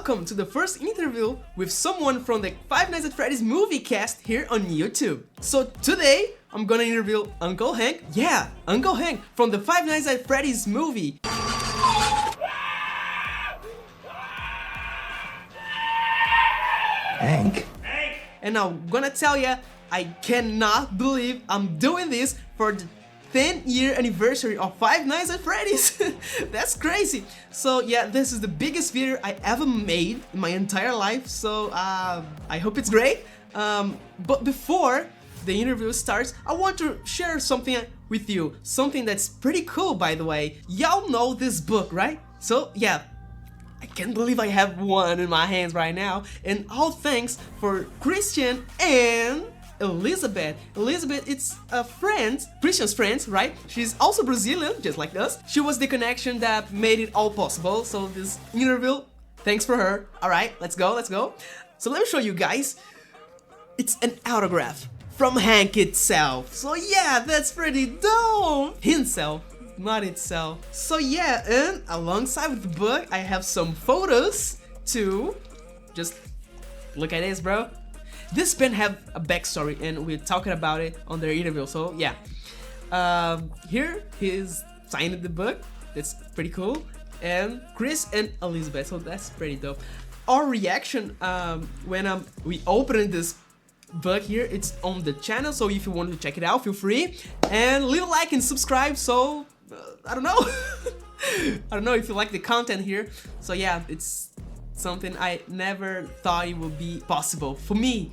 welcome to the first interview with someone from the Five Nights at Freddy's movie cast here on YouTube. So today, I'm gonna interview Uncle Hank. Yeah, Uncle Hank from the Five Nights at Freddy's movie. Hank? And I'm gonna tell ya, I cannot believe I'm doing this for the 10-year anniversary of Five Nights at Freddy's. That's crazy. So yeah, this is the biggest video I ever made in my entire life. So I hope it's great. But before the interview starts, I want to share something with you. Something that's pretty cool, by the way. Y'all know this book, right? So yeah, I can't believe I have one in my hands right now. And all thanks for Christian and Elizabeth. Elizabeth, it's a friend, Christian's friend, right? She's also Brazilian, just like us. She was the connection that made it all possible. So this interview, thanks for her. All right, let's go, let's go. So let me show you guys. It's an autograph from Hank itself. So yeah, that's pretty dope. Himself, not itself. So yeah, and alongside with the book, I have some photos too. Just look at this, bro. This pen have a backstory and we're talking about it on their interview, so yeah. Here he's signing the book, that's pretty cool. And Chris and Elizabeth, so that's pretty dope. Our reaction when we opened this book here, it's on the channel, so if you want to check it out, feel free. And leave a like and subscribe, so I don't know. I don't know if you like the content here. So yeah, it's something I never thought it would be possible for me,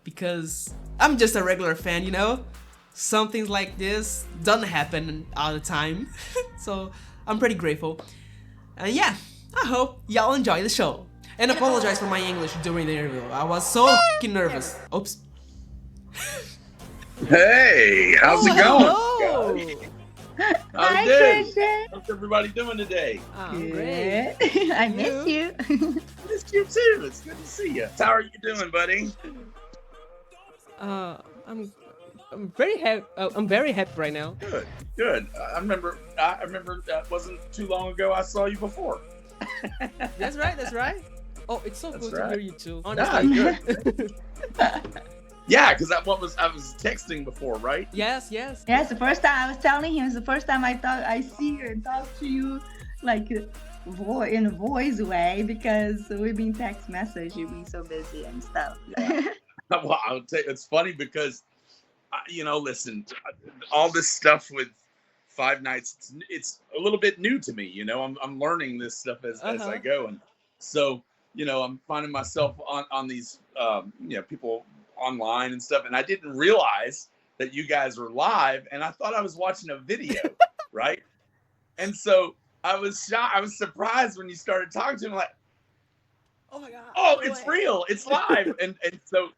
because I'm just a regular fan, you know? Something like this doesn't happen all the time. So I'm pretty grateful. And yeah, I hope y'all enjoy the show. And apologize for my English during the interview. I was so f***ing nervous. Oops. Hey, how's it going? Hello. Hi, Christian. How's everybody doing today? Great. I miss you. Miss you too. It's good to see you. How are you doing, buddy? I'm very happy. I'm very happy right now. Good, good. I remember. That wasn't too long ago. I saw you before. That's right. That's right. Oh, it's so That's good right. to hear you too. Ah, Honestly. good. Yeah, because I was texting before, right? Yes. Yes. Yes, the first time I was telling him, it's the first time I thought I see you and talk to you like in a voice way, because we've been text message, you've been so busy and stuff. Well, I'll tell you, it's funny because, you know, listen, all this stuff with Five Nights, it's a little bit new to me. You know, I'm learning this stuff as I go, and so you know, I'm finding myself on these you know, people online and stuff, and I didn't realize that you guys were live, and I thought I was watching a video, right? And so I was shocked. I was surprised when you started talking to him, like, Oh my god. oh, it's real, it's live. and so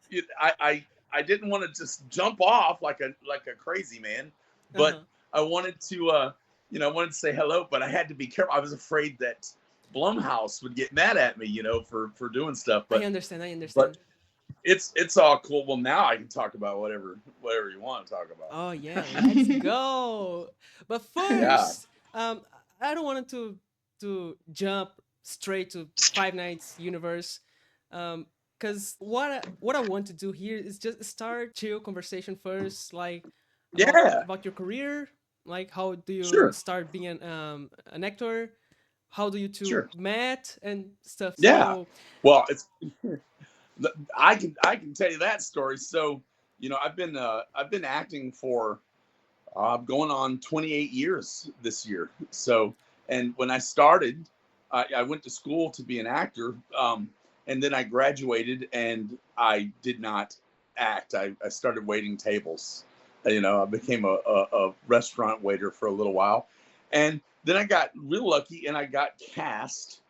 I didn't want to just jump off like a crazy man, but I wanted to you know, I wanted to say hello, but I had to be careful. I was afraid that Blumhouse would get mad at me, you know, for doing stuff. But I understand. But it's all cool. Well, now I can talk about whatever you want to talk about. Oh yeah, let's go. But first, I don't want to jump straight to Five Nights universe, because what I want to do here is just start chill conversation first, like about your career, like how do you start being an actor, how do you two met and stuff. Yeah. So, well, it's I can tell you that story. So, you know, I've been acting for going on 28 years this year. So, and when I started, I went to school to be an actor, and then I graduated and I did not act. I started waiting tables. You know, I became a restaurant waiter for a little while, and then I got real lucky and I got cast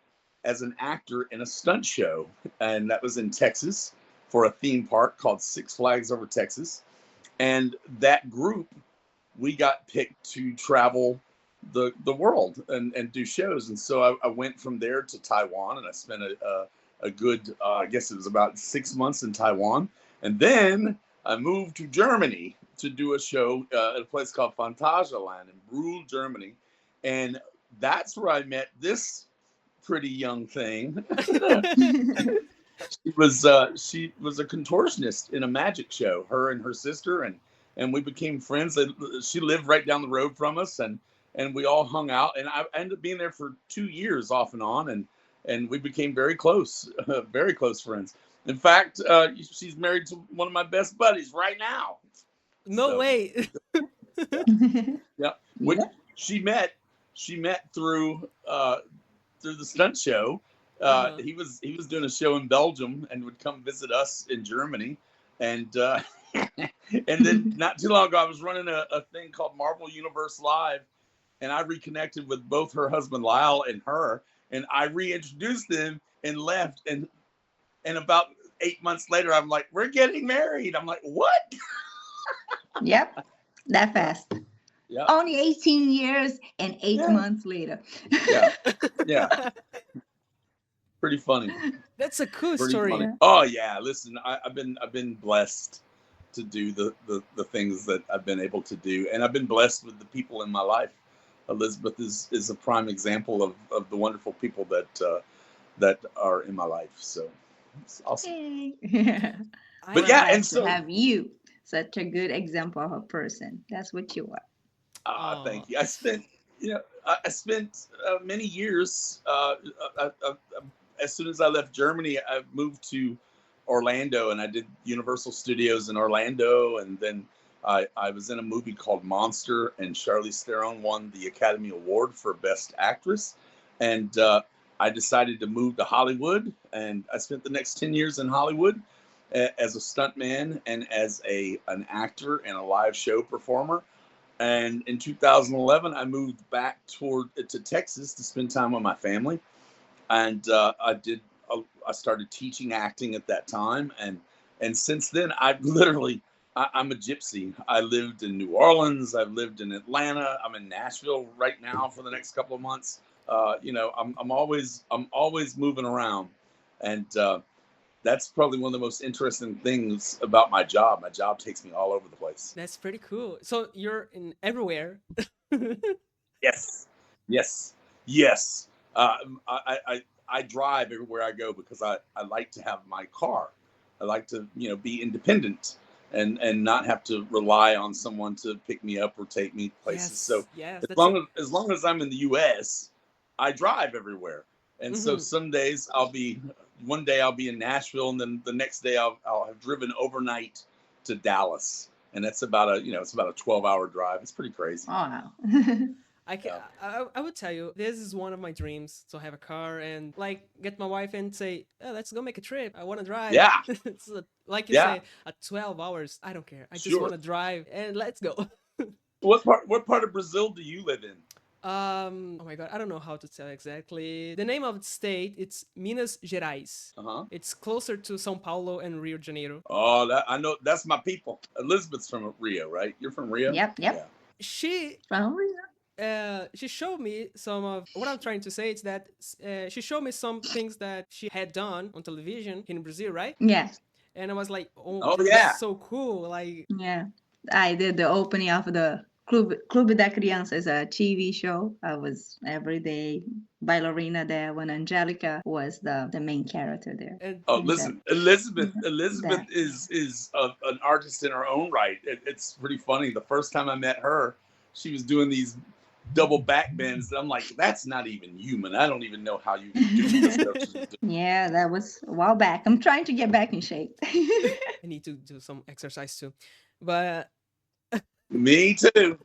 as an actor in a stunt show, and that was in Texas for a theme park called Six Flags Over Texas. And that group, we got picked to travel the world and do shows. And so I went from there to Taiwan, and I spent a good, I guess it was about 6 months in Taiwan. And then I moved to Germany to do a show at a place called Phantasialand in Brühl, Germany. And that's where I met this pretty young thing. She was a contortionist in a magic show, her and her sister, and we became friends. She lived right down the road from us, and we all hung out, and I ended up being there for 2 years off and on, and we became very close, very close friends. In fact, she's married to one of my best buddies right now. No So, way. yeah. Which Yeah. she met through the stunt show. He was doing a show in Belgium and would come visit us in Germany, and and then not too long ago I was running a thing called Marvel Universe Live, and I reconnected with both her husband Lyle and her, and I reintroduced them and left, and about 8 months later I'm like, we're getting married. I'm like, what? Yep, that fast. Yeah. Only 18 years and 8 months later. Yeah. Yeah. Pretty funny. That's a cool Pretty story. funny. Oh yeah, listen, I've been blessed to do the things that I've been able to do, and I've been blessed with the people in my life. Elizabeth is a prime example of the wonderful people that are in my life. So it's awesome. Yay. But yeah, and so have you such a good example of a person. That's what you are. Thank you. I spent many years. As soon as I left Germany, I moved to Orlando, and I did Universal Studios in Orlando, and then I was in a movie called Monster, and Charlize Theron won the Academy Award for Best Actress, and I decided to move to Hollywood, and I spent the next 10 years in Hollywood as a stuntman and as an actor and a live show performer. And in 2011, I moved back to Texas to spend time with my family. And I started teaching acting at that time. And since then, I'm a gypsy. I lived in New Orleans. I've lived in Atlanta. I'm in Nashville right now for the next couple of months. I'm always moving around. And that's probably one of the most interesting things about my job. My job takes me all over the place. That's pretty cool. So you're in everywhere. Yes. I drive everywhere I go because I like to have my car. I like to be independent and not have to rely on someone to pick me up or take me places. So as long as I'm in the U.S., I drive everywhere. And so some days one day I'll be in Nashville, and then the next day I'll have driven overnight to Dallas, and that's about a 12-hour drive. It's pretty crazy. Oh, wow. I would tell you, this is one of my dreams, to have a car and like get my wife and say, oh, let's go make a trip. I want to drive. Yeah. It's like you say, 12 hours. I don't care. I just want to drive and let's go. What part of Brazil do you live in? Oh my God, I don't know how to tell exactly. The name of the state, it's Minas Gerais. It's closer to São Paulo and Rio de Janeiro. Oh, I know. That's my people. Elizabeth's from Rio, right? You're from Rio? Yep. Yeah. She From Rio. She showed me some of what I'm trying to say is that she showed me some things that she had done on television in Brazil, right? Yeah. And I was like, oh yeah, that's so cool. Like, yeah, I did the opening of the Clube da Crianças, a TV show. I was every day ballerina there when Angelica was the main character there. And listen, Elizabeth is an artist in her own right. It's pretty funny. The first time I met her, she was doing these double back bends. I'm like, that's not even human. I don't even know how you do this stuff. Yeah, that was a while back. I'm trying to get back in shape. I need to do some exercise too. But me too.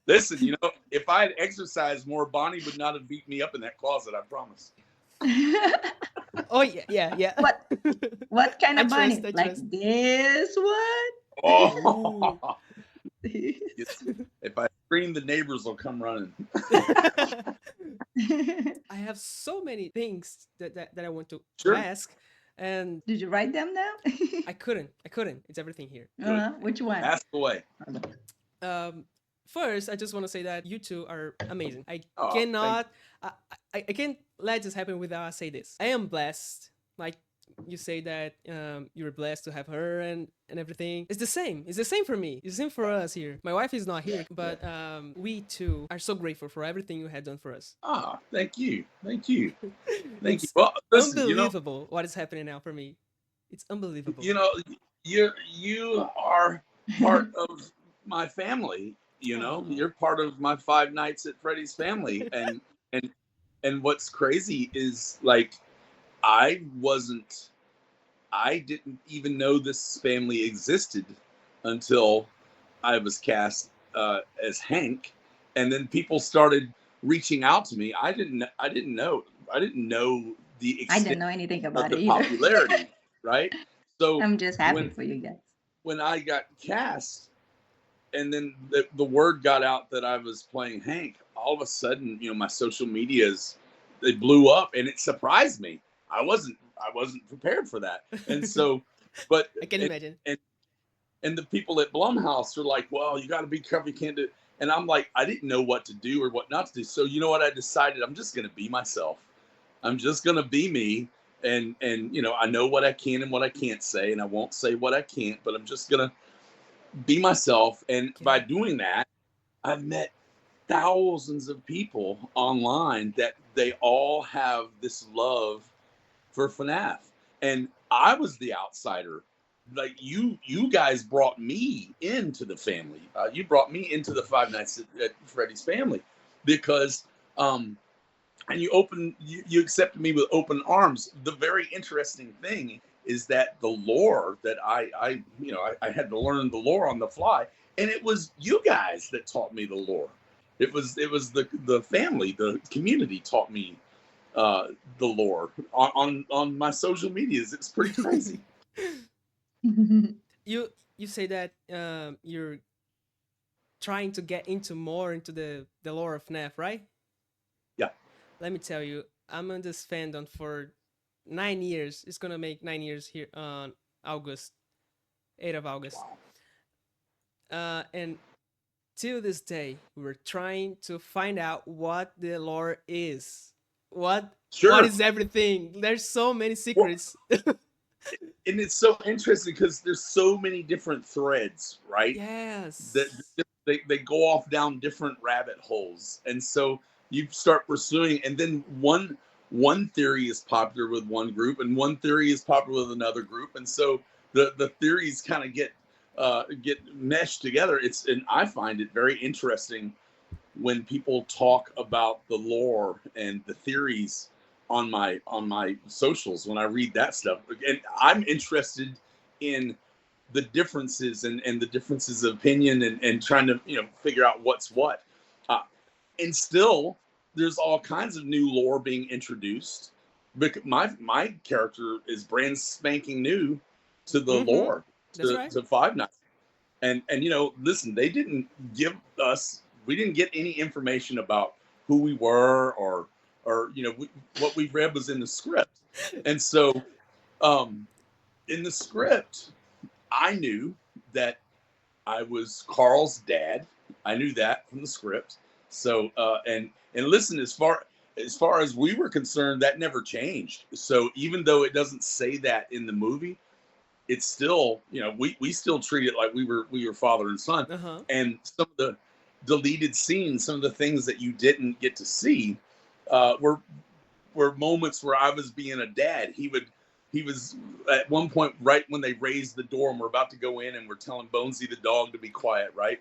Listen, if I had exercised more, Bonnie would not have beat me up in that closet, I promise. Oh yeah. What kind of bunny? I like trust. This one? Oh. If I scream, the neighbors will come running. I have so many things that I want to Sure. ask, and Did you write them down? I couldn't. It's everything here. Which one? Ask away. First, I just want to say that you two are amazing. I Oh, can't let this happen without I say this. I am blessed. Like you say that you were blessed to have her and everything. It's the same. It's the same for me. It's the same for us here. My wife is not here, but we too are so grateful for everything you had done for us. Ah, thank you, thank you, thank you. It's Well, listen, unbelievable what is happening now for me. It's unbelievable. You are part of my family. Oh. You're part of my Five Nights at Freddy's family, and what's crazy is like I wasn't. I didn't even know this family existed until I was cast as Hank, and then people started reaching out to me. I didn't know. I didn't know the I didn't extent know anything of about it the either. popularity, right? So I'm just happy when for you guys. when I got cast, and then the word got out that I was playing Hank, all of a sudden, my social medias, they blew up, and it surprised me. I wasn't prepared for that, and so, but I can imagine. and the people at Blumhouse are like, well, you got to be careful, you can't do. And I'm like, I didn't know what to do or what not to do. So you know what? I decided I'm just going to be myself. I'm just going to be me. And I know what I can and what I can't say, and I won't say what I can't, but I'm just going to be myself. And Okay. by doing that, I've met thousands of people online that they all have this love for FNaF. And I was the outsider. Like you guys brought me into the family. You brought me into the Five Nights at Freddy's family because, and you accepted me with open arms. The very interesting thing is that the lore that I had to learn the lore on the fly, and it was you guys that taught me the lore. It was the family, the community taught me the lore on my social medias. It's pretty crazy. You say that you're trying to get more into the lore of FNaF, right? Yeah. Let me tell you, I'm on this fandom for 9 years. It's gonna make 9 years here on August, 8th of August. And till this day, we're trying to find out what the lore is. What is everything? There's so many secrets. Well, and it's so interesting because there's so many different threads, right? Yes. That they go off down different rabbit holes, and so you start pursuing, and then one theory is popular with one group, and one theory is popular with another group, and so the theories kind of get meshed together. And I find it very interesting when people talk about the lore and the theories on my socials. When I read that stuff, and I'm interested in the differences and the differences of opinion and trying to figure out what's what. And still, there's all kinds of new lore being introduced. Because my character is brand spanking new to the lore, to Five Nights. And listen, they didn't give us, we didn't get any information about who we were or what we read was in the script. And so in the script, I knew that I was Carl's dad. I knew that from the script. So and listen, as far as we were concerned, that never changed. So even though it doesn't say that in the movie, it's still, we still treat it like we were father and son. And some of the deleted scenes, some of the things that you didn't get to see, were moments where I was being a dad. He was at one point, right when they raised the door and we're about to go in and we're telling Bonesy the dog to be quiet, right?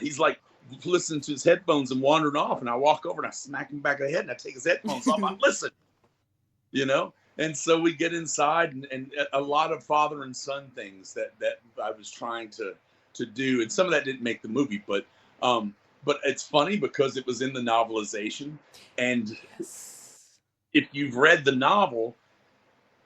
He's like listening to his headphones and wandering off, and I walk over and I smack him back of the head and I take his headphones off. I'm listen, And so we get inside, and a lot of father and son things that I was trying to do, and some of that didn't make the movie, but it's funny because it was in the novelization, and if you've read the novel,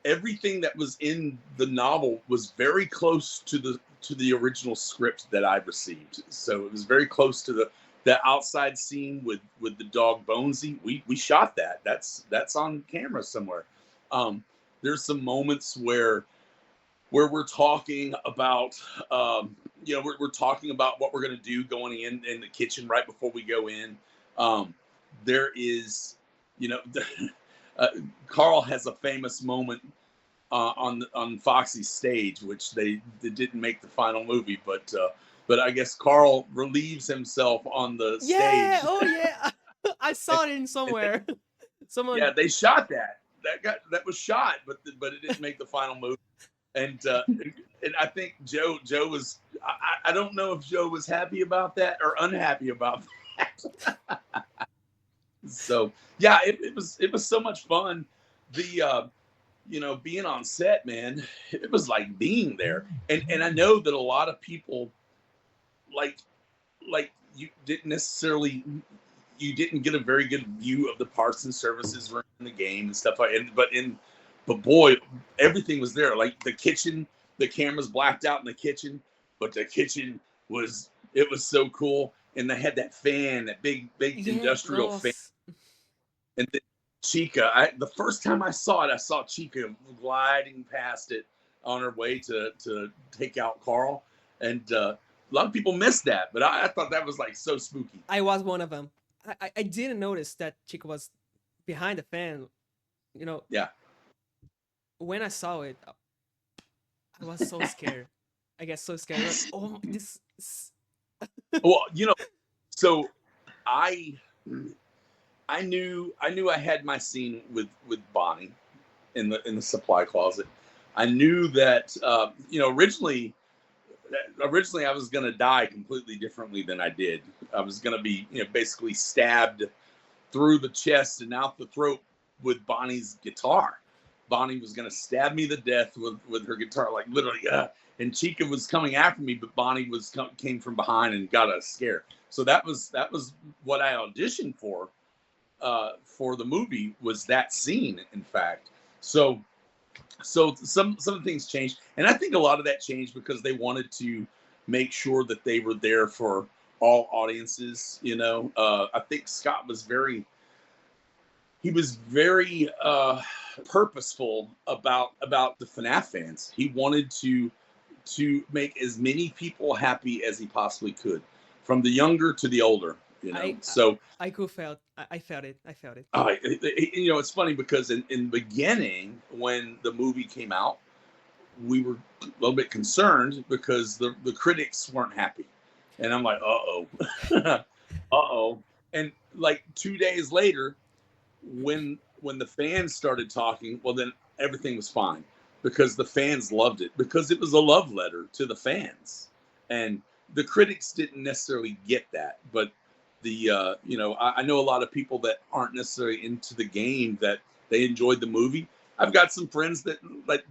everything that was in the novel was very close to the original script that I received. So it was very close to the outside scene with the dog Bonesy. We shot that. That's on camera somewhere. There's some moments where we're talking about we're talking about what we're going to do going in the kitchen right before we go in. There is Carl has a famous moment on Foxy's stage, which they didn't make the final movie, but I guess Carl relieves himself on the Yeah. stage. Oh yeah. I and, saw it in and they, somewhere. yeah, Someone. they shot that was shot, but it didn't make the final movie. And I think Joe was, I don't know if Joe was happy about that or unhappy about that. So yeah, it was so much fun. The being on set, man, it was like being there. And I know that a lot of people like you didn't get a very good view of the parts and services room in the game and stuff like. But boy, everything was there. Like the kitchen, the cameras blacked out in the kitchen, but the kitchen was so cool. And they had that fan, that big Yeah. industrial fan. And then Chica, the first time I saw it, I saw Chica gliding past it on her way to take out Carl. And a lot of people missed that, but I thought that was like so spooky. I was one of them. I didn't notice that Chica was behind the fan. Yeah. When I saw it, I was so scared. I get so scared. Like, oh, this. Well, so I knew I had my scene with Bonnie in the supply closet. I knew that originally I was gonna die completely differently than I did. I was gonna be basically stabbed through the chest and out the throat with Bonnie's guitar. Bonnie was gonna stab me to death with her guitar, like literally. And Chica was coming after me, but Bonnie came from behind and got a scare. So that was what I auditioned for the movie, was that scene, in fact. So some things changed, and I think a lot of that changed because they wanted to make sure that they were there for all audiences. I think Scott was very purposeful about the FNaF fans. He wanted to make as many people happy as he possibly could, from the younger to the older. I could felt. I felt it. I felt it. It's funny because in the beginning, when the movie came out, we were a little bit concerned because the critics weren't happy, and I'm like, uh-oh. And like 2 days later, when the fans started talking, well, then everything was fine, because the fans loved it, because it was a love letter to the fans, and the critics didn't necessarily get that, but I know a lot of people that aren't necessarily into the game, that they enjoyed the movie. I've got some friends that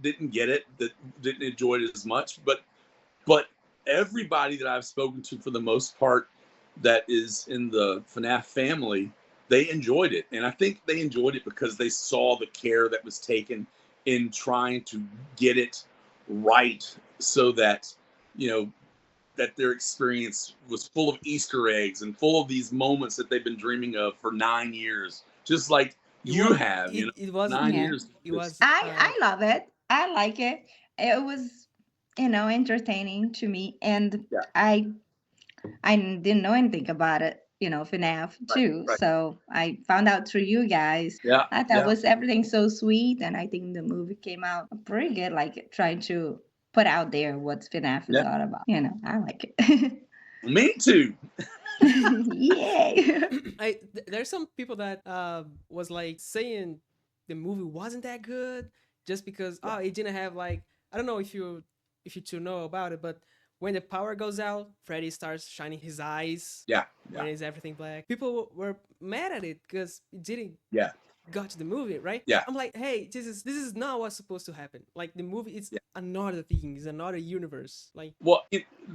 didn't get it, that didn't enjoy it as much, but everybody that I've spoken to, for the most part, that is in the FNaF family, they enjoyed it. And I think they enjoyed it because they saw the care that was taken in trying to get it right, so that that their experience was full of Easter eggs and full of these moments that they've been dreaming of for 9 years, just like it was 9 years. It was. I love it. I like it. It was, entertaining to me, and Yeah. I didn't know anything about it, FNaF too. Right. So I found out through you guys. Yeah. I thought was everything so sweet, and I think the movie came out pretty good, like trying to put out there what FNaF is all about. I like it. Me too. Yay. There's some people that was like saying the movie wasn't that good just because it didn't have, like, I don't know if you two know about it, but when the power goes out, Freddy starts shining his eyes. Yeah. When is everything black? People were mad at it because it didn't got to the movie, right? Yeah. I'm like, hey, this is not what's supposed to happen. Like, the movie, it's another thing, it's another universe. Like, well,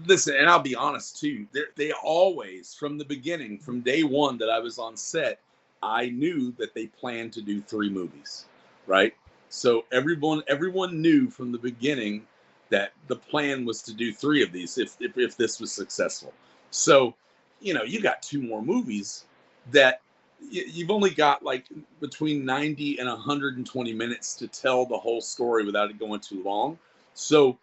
listen, and I'll be honest too. They always, from the beginning, from day one that I was on set, I knew that they planned to do 3 movies, right? So everyone knew from the beginning that the plan was to do 3 of these if this was successful. So, you got 2 more movies that you've only got like between 90 and 120 minutes to tell the whole story without it going too long. So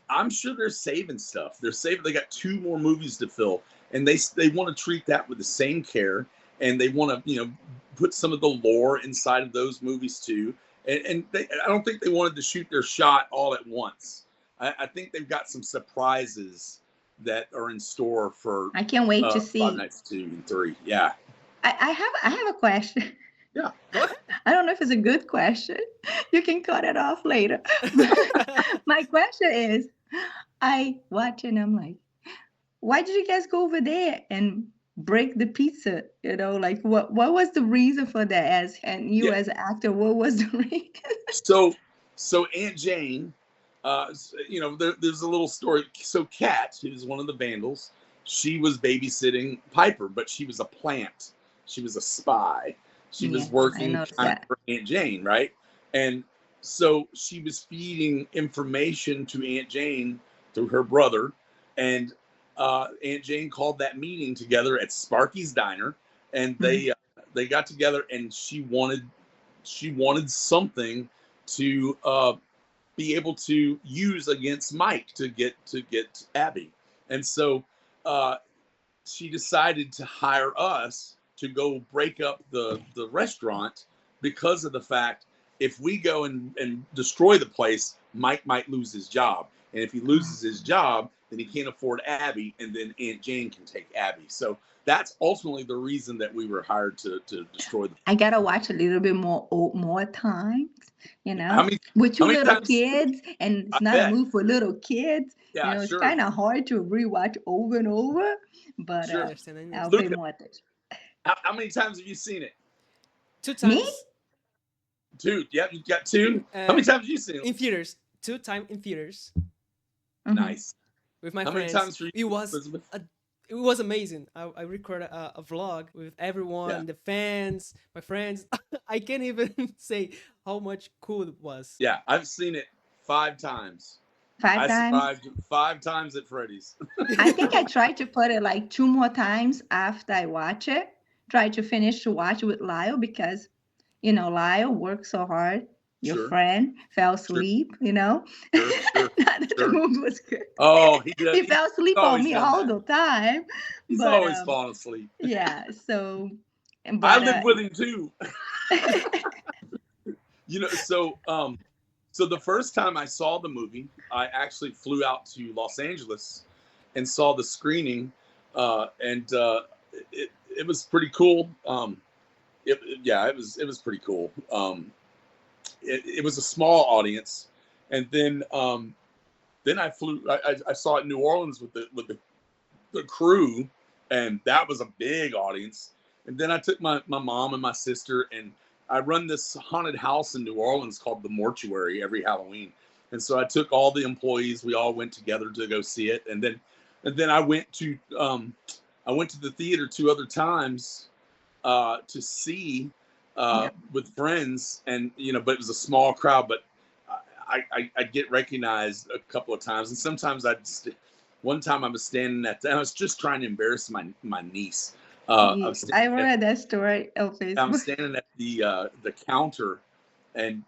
I'm sure they're saving stuff. They got 2 more movies to fill, and they want to treat that with the same care, and they want to, put some of the lore inside of those movies too. and I don't think they wanted to shoot their shot all at once. I think they've got some surprises that are in store for. I can't wait to see. Five Nights 2 and 3. Yeah. I have a question. Yeah. Go ahead. I don't know if it's a good question. You can cut it off later. My question is, I watch and I'm like, why did you guys go over there and break the pizza? You know, like what was the reason for that? And you as an actor, what was the reason? So Aunt Jane, you know, there's a little story. So Kat, who's one of the vandals, she was babysitting Piper, but she was a plant. She was a spy. She was working for Aunt Jane, right? And so she was feeding information to Aunt Jane through her brother, and Aunt Jane called that meeting together at Sparky's Diner, and they got together, and she wanted something to be able to use against Mike to get Abby, and so she decided to hire us to go break up the restaurant because of the fact if we go and destroy the place, Mike might lose his job. And if he loses his job, then he can't afford Abby, and then Aunt Jane can take Abby. So that's ultimately the reason that we were hired to destroy the. I gotta watch a little bit more times, you know, with two little kids, and it's not a movie for little kids. Yeah, you know, it's kind of hard to rewatch over and over, but I'll pay more attention. How many times have you seen it? 2 times. Me? 2. Yep, you got 2. How many times have you seen it? In theaters. 2 times in theaters. Nice. With my How friends. many times for you, it was amazing. I recorded a vlog with everyone, the fans, my friends. I can't even say how much cool it was. Yeah, I've seen it 5 times. 5 times? I survived 5 times at Freddy's. I think I tried to put it like 2 more times after I watch it. Try to finish to watch with Lyle because, you know, Lyle worked so hard. Your friend fell asleep, you know. Sure. Not that the movie was good. Oh, he did. He fell asleep on me all the time. He's always falling asleep. Yeah, so. But, I lived with him too. You know, so the first time I saw the movie, I actually flew out to Los Angeles and saw the screening, and it was pretty cool. It was pretty cool. It was a small audience, and then I flew. I saw it in New Orleans with the crew, and that was a big audience. And then I took my mom and my sister, and I run this haunted house in New Orleans called the Mortuary every Halloween. And so I took all the employees. We all went together to go see it, and then I went to the theater 2 other times to see with friends, and you know, but it was a small crowd. But I get recognized a couple of times, and sometimes one time I was standing and I was just trying to embarrass my niece. I read that story on Facebook. I'm standing at the counter, and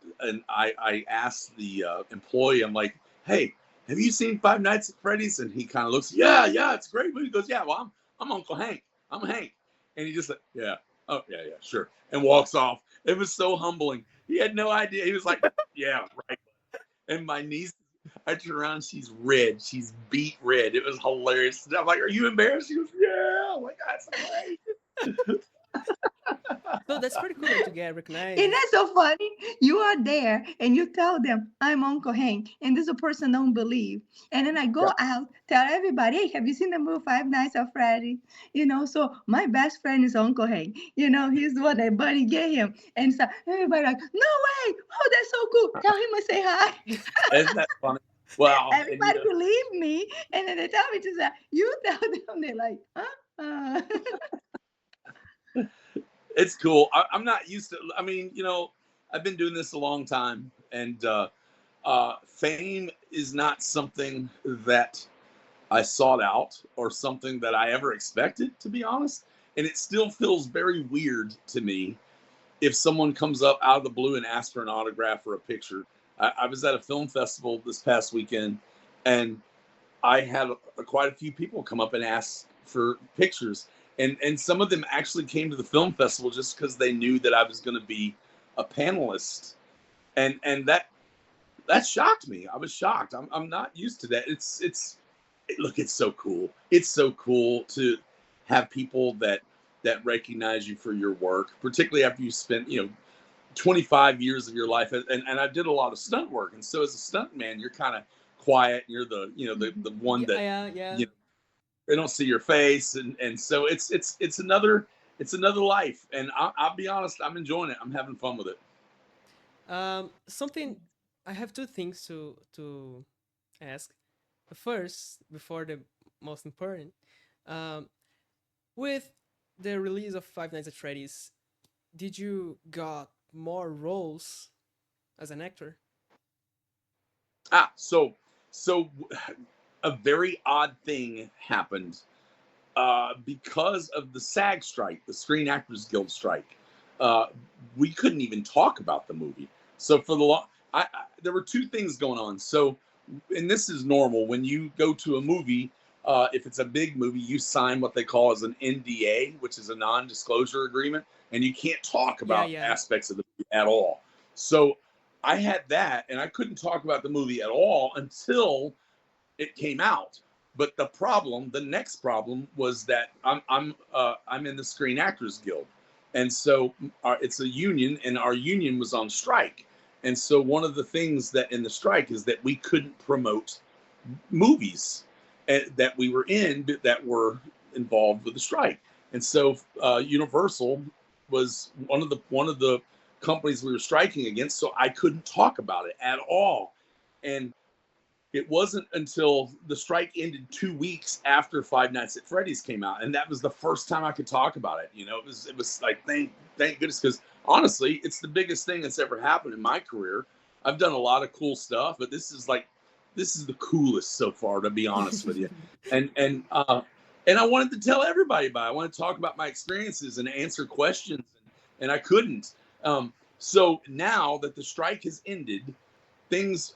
I asked the employee, I'm like, hey, have you seen 5 Nights at Freddy's? And he kind of looks, yeah, it's a great movie. He goes, yeah, well, I'm Uncle Hank. I'm Hank. And he just like, yeah, oh, yeah, sure. And walks off. It was so humbling. He had no idea. He was like, yeah, right. And my niece, I turn around, she's red. She's beet red. It was hilarious. I'm like, are you embarrassed? She goes, yeah. I'm like, that's great. So that's pretty cool to get recognized. Isn't that so funny? You are there and you tell them, I'm Uncle Hank, and this person don't believe. And then I go out, tell everybody, hey, have you seen the movie 5 Nights at Freddy? You know, so my best friend is Uncle Hank. You know, he's the one that Buddy get him. And so everybody like, no way. Oh, that's so cool. Tell him I say hi. Isn't that funny? Well, everybody believe me. And then they tell me to say, you tell them, they're like, huh? It's cool. I'm not used to, I mean, you know, I've been doing this a long time, and fame is not something that I sought out or something that I ever expected, to be honest. And it still feels very weird to me if someone comes up out of the blue and asks for an autograph or a picture. I was at a film festival this past weekend, and I had quite a few people come up and ask for pictures. And some of them actually came to the film festival just because they knew that I was going to be a panelist. and that shocked me. I was shocked. I'm not used to that. Look, it's so cool. It's so cool to have people that recognize you for your work, particularly after you spent 25 years of your life. And I did a lot of stunt work, and so as a stunt man, you're kind of quiet. You're the the one that Yeah. they don't see your face, and so it's another life. And I'll be honest, I'm enjoying it. I'm having fun with it. Something I have two things to ask. First, before the most important, with the release of Five Nights at Freddy's, did you got more roles as an actor? So a very odd thing happened because of the SAG strike, the Screen Actors Guild strike. We couldn't even talk about the movie. So for there were two things going on. So, and this is normal when you go to a movie. If it's a big movie, you sign what they call as an NDA, which is a non-disclosure agreement, and you can't talk about aspects of the movie at all. So I had that, and I couldn't talk about the movie at all until it came out. But the next problem was that I'm in the Screen Actors Guild, and so it's a union, and our union was on strike. And so one of the things that in the strike is that we couldn't promote movies that we were in that were involved with the strike. And so Universal was one of the companies we were striking against, so I couldn't talk about it at all. And it wasn't until the strike ended 2 weeks after Five Nights at Freddy's came out, and that was the first time I could talk about it. It was like thank goodness, because honestly, it's the biggest thing that's ever happened in my career. I've done a lot of cool stuff, but this is the coolest so far, to be honest with you. And I wanted to tell everybody about it. I wanted to talk about my experiences and answer questions, and I couldn't. So now that the strike has ended, things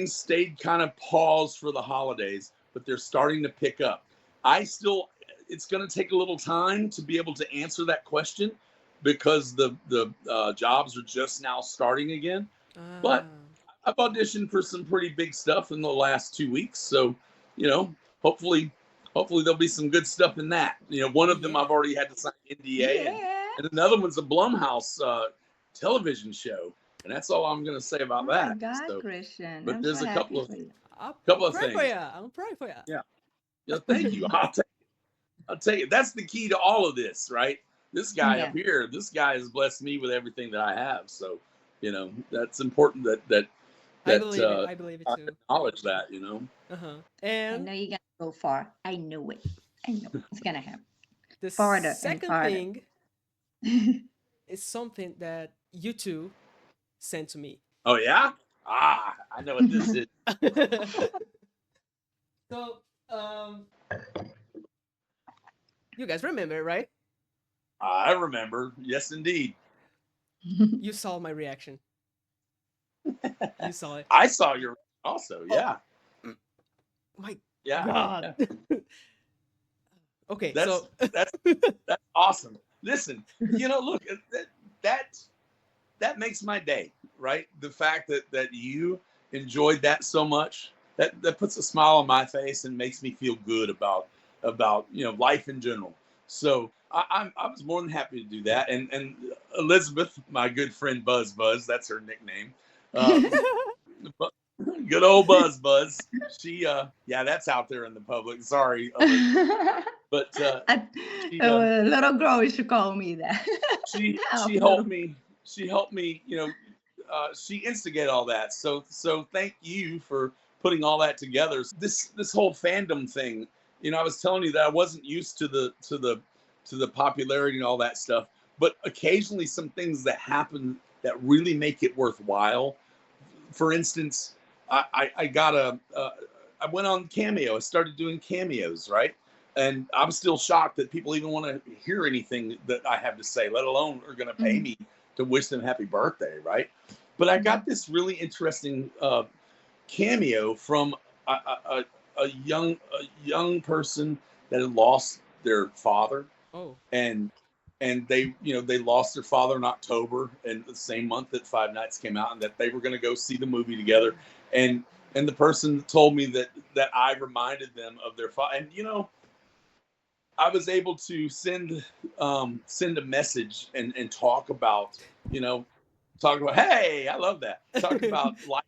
stayed kind of paused for the holidays, but they're starting to pick up. It's going to take a little time to be able to answer that question because the jobs are just now starting again. But I've auditioned for some pretty big stuff in the last 2 weeks, so hopefully there'll be some good stuff in that. One of them I've already had to sign NDA, and another one's a Blumhouse television show. And that's all I'm going to say about that. Oh my God, so, Christian. But I'm there's so a couple of things. things. I'm praying for you. Yeah. Thank you. I'll take it. That's the key to all of this, right? This guy up here, this guy has blessed me with everything that I have. So, that's important that I believe it too. Acknowledge that, And I know you're gonna go far. I know it. It's gonna happen. The Farther second and farther. thing is something that you two sent to me. Oh yeah? I know what this is. So, you guys remember, right? I remember. Yes, indeed. You saw my reaction. You saw it. I saw your also. Yeah. My Yeah. God. Yeah. Okay, that's awesome. Listen, look, that makes my day, right? The fact that you enjoyed that so much, that puts a smile on my face and makes me feel good about life in general. So I was more than happy to do that. And Elizabeth, my good friend Buzz, that's her nickname. Good old Buzz. She that's out there in the public. Sorry, but little girl used to call me that. she helped me. She helped me. She instigated all that. So thank you for putting all that together. This whole fandom thing. I was telling you that I wasn't used to the popularity and all that stuff. But occasionally, some things that happen that really make it worthwhile. For instance, I went on Cameo. I started doing cameos, right? And I'm still shocked that people even want to hear anything that I have to say, let alone are going to pay me to wish them happy birthday, right? But I got this really interesting cameo from a young person that had lost their father. Oh. And and they, they lost their father in October, and the same month that Five Nights came out, and that they were going to go see the movie together. And the person told me that I reminded them of their father. And I was able to send a message and talk about, hey, I love that. Talk about life,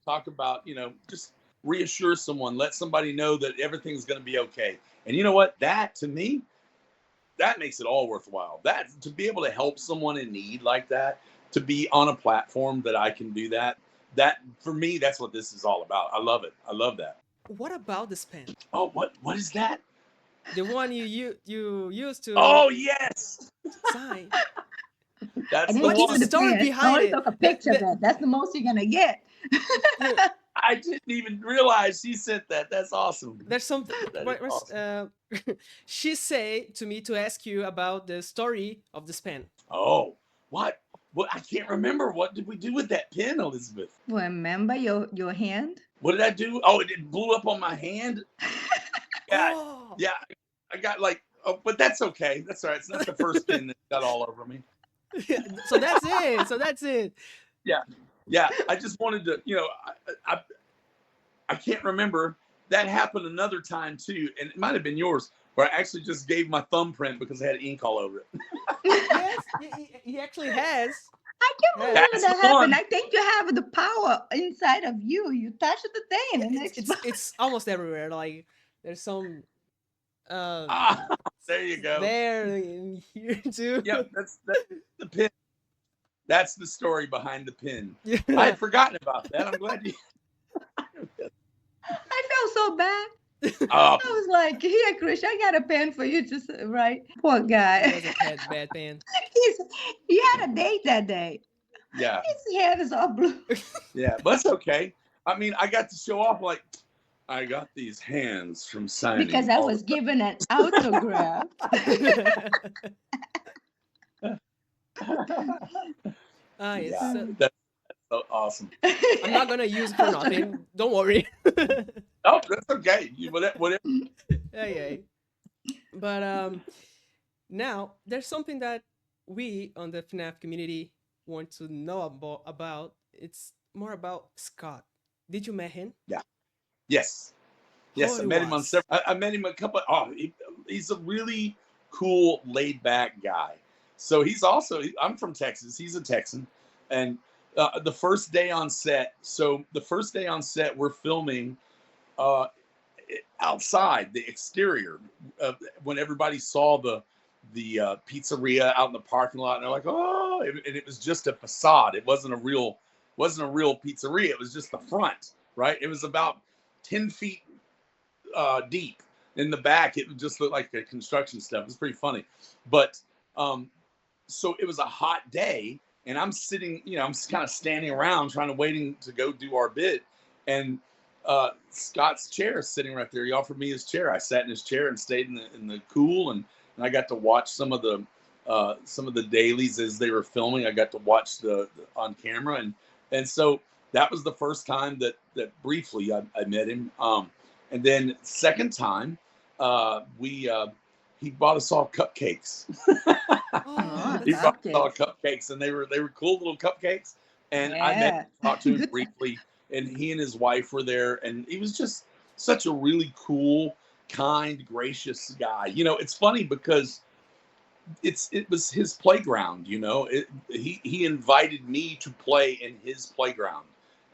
talk about, just reassure someone, let somebody know that everything's going to be okay. And you know what? That, to me, that makes it all worthwhile. That, to be able to help someone in need like that, to be on a platform that I can do that, for me, that's what this is all about. I love it. I love that. What about this pen? Oh, what is that? The one you used to Oh, yes. sign. That's And the What's give one. the me the story pen. I behind only it? took a picture of that. That's the most you're gonna get. I didn't even realize she sent that. That's awesome. There's something. That is awesome. She say to me to ask you about the story of this pen. Oh, what? What? I can't remember. What did we do with that pen, Elizabeth? Remember your hand? What did I do? Oh, it blew up on my hand. Yeah, Oh. yeah. I got but that's okay. That's all right. It's not the first pen that got all over me. So that's it. Yeah. I just wanted to, I can't remember. That happened another time too, and it might have been yours, where I actually just gave my thumbprint because I had ink all over it. Yes, he actually has. I can't believe That's that the happened. one. I think you have the power inside of you. You touch the thing and It's almost everywhere. Like there's some There you go. there in here too. Yep, that's the pin. That's the story behind the pin. Yeah. I had forgotten about that. I'm glad you. I felt so bad. Oh, I was like, here, Chris, I got a pen for you to write. Poor It guy. was a bad pen. He had a date that day. yeah, His hair is all blue. yeah, but it's okay. I mean, I got to show off I got these hands from signing. Because I was given an autograph. Yes. Yeah, that's so awesome. I'm not gonna use it for nothing. Don't worry. Oh, that's okay. Whatever. Yeah. But now there's something that we on the FNaF community want to know about. It's more about Scott. Did you meet him? Yeah. Yes. Yes, How I he met him on was? several. I met him a couple. Oh, he's a really cool, laid back guy. So he's also. I'm from Texas. He's a Texan, and the first day on set. So the first day on set, we're filming outside the exterior when everybody saw the pizzeria out in the parking lot, and they're like, oh, and it was just a facade. It wasn't a real pizzeria. It was just the front, right? It was about 10 feet deep. In the back, it just looked like a construction stuff. It was pretty funny. But so it was a hot day, and I'm sitting, I'm kind of standing around waiting to go do our bit. And Scott's chair is sitting right there. He offered me his chair. I sat in his chair and stayed in the cool, and I got to watch some of the dailies as they were filming. I got to watch the on camera, and so that was the first time that briefly I met him. And then second time, he bought us all cupcakes. Oh, He that's bought us all cupcakes, and they were cool little cupcakes. And I met him, talked to him briefly, and he and his wife were there, and he was just such a really cool, kind, gracious guy. It's funny because it was his playground. He invited me to play in his playground,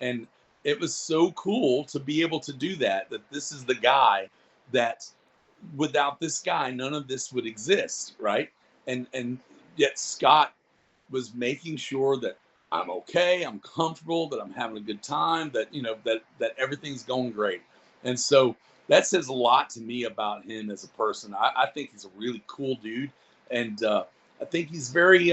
and it was so cool to be able to do that. That this is the guy that without this guy, none of this would exist, right? And yet Scott was making sure that I'm okay, I'm comfortable, that I'm having a good time, that that everything's going great. And so that says a lot to me about him as a person. I think he's a really cool dude, and I think he's very,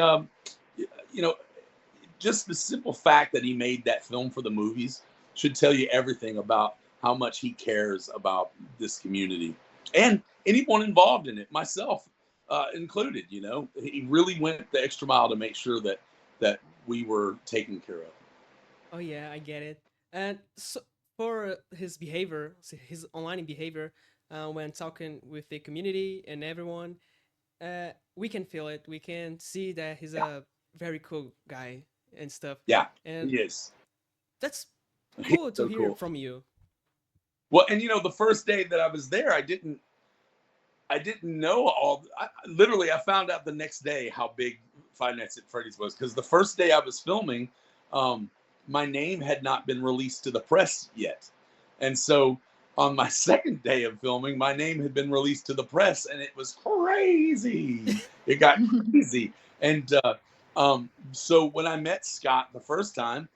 just the simple fact that he made that film for the movies should tell you everything about how much he cares about this community and anyone involved in it, myself included. He really went the extra mile to make sure that we were taken care of. Oh yeah, I get it. And so for his behavior, his online behavior, when talking with the community and everyone, we can feel it. We can see that he's Yeah, a very cool guy and stuff. yeah, And he is. that's He's cool to so hear cool. from you. Well, and the first day that I was there, I didn't know literally, I found out the next day how big Five Nights at Freddy's was, because the first day I was filming, my name had not been released to the press yet, and so on my second day of filming, my name had been released to the press, and it was crazy. It got crazy, and so when I met Scott the first time,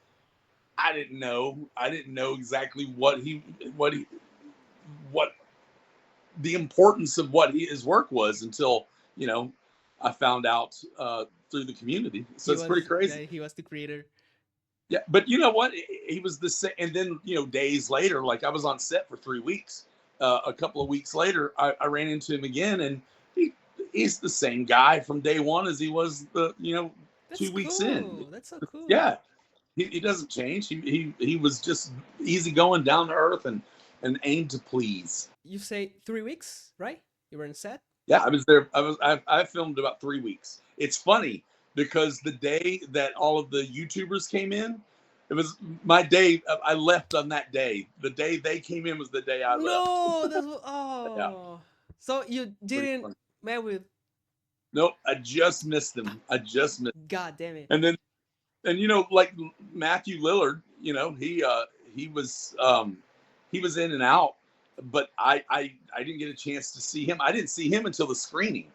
I didn't know exactly what what the importance of what his work was until I found out through the community. So He it's pretty was, crazy. yeah, he was the creator. Yeah, but you know what? He was the same. And then days later, like I was on set for 3 weeks. A couple of weeks later, I ran into him again, and he's the same guy from day one as he was That's 2 weeks in. cool. That's so cool. Yeah, he doesn't change. He was just easygoing, down to earth, and aimed to please. You say 3 weeks, right? You were in set? Yeah, I was there. I filmed about 3 weeks. It's funny because the day that all of the YouTubers came in, it was my day. I left on that day. The day they came in was the day I left. No, that's Yeah, oh. So you pretty didn't funny. met with, Nope, I just missed them. I just missed. God damn it. And then, like Matthew Lillard, he was in and out, but I didn't get a chance to see him. I didn't see him until the screening.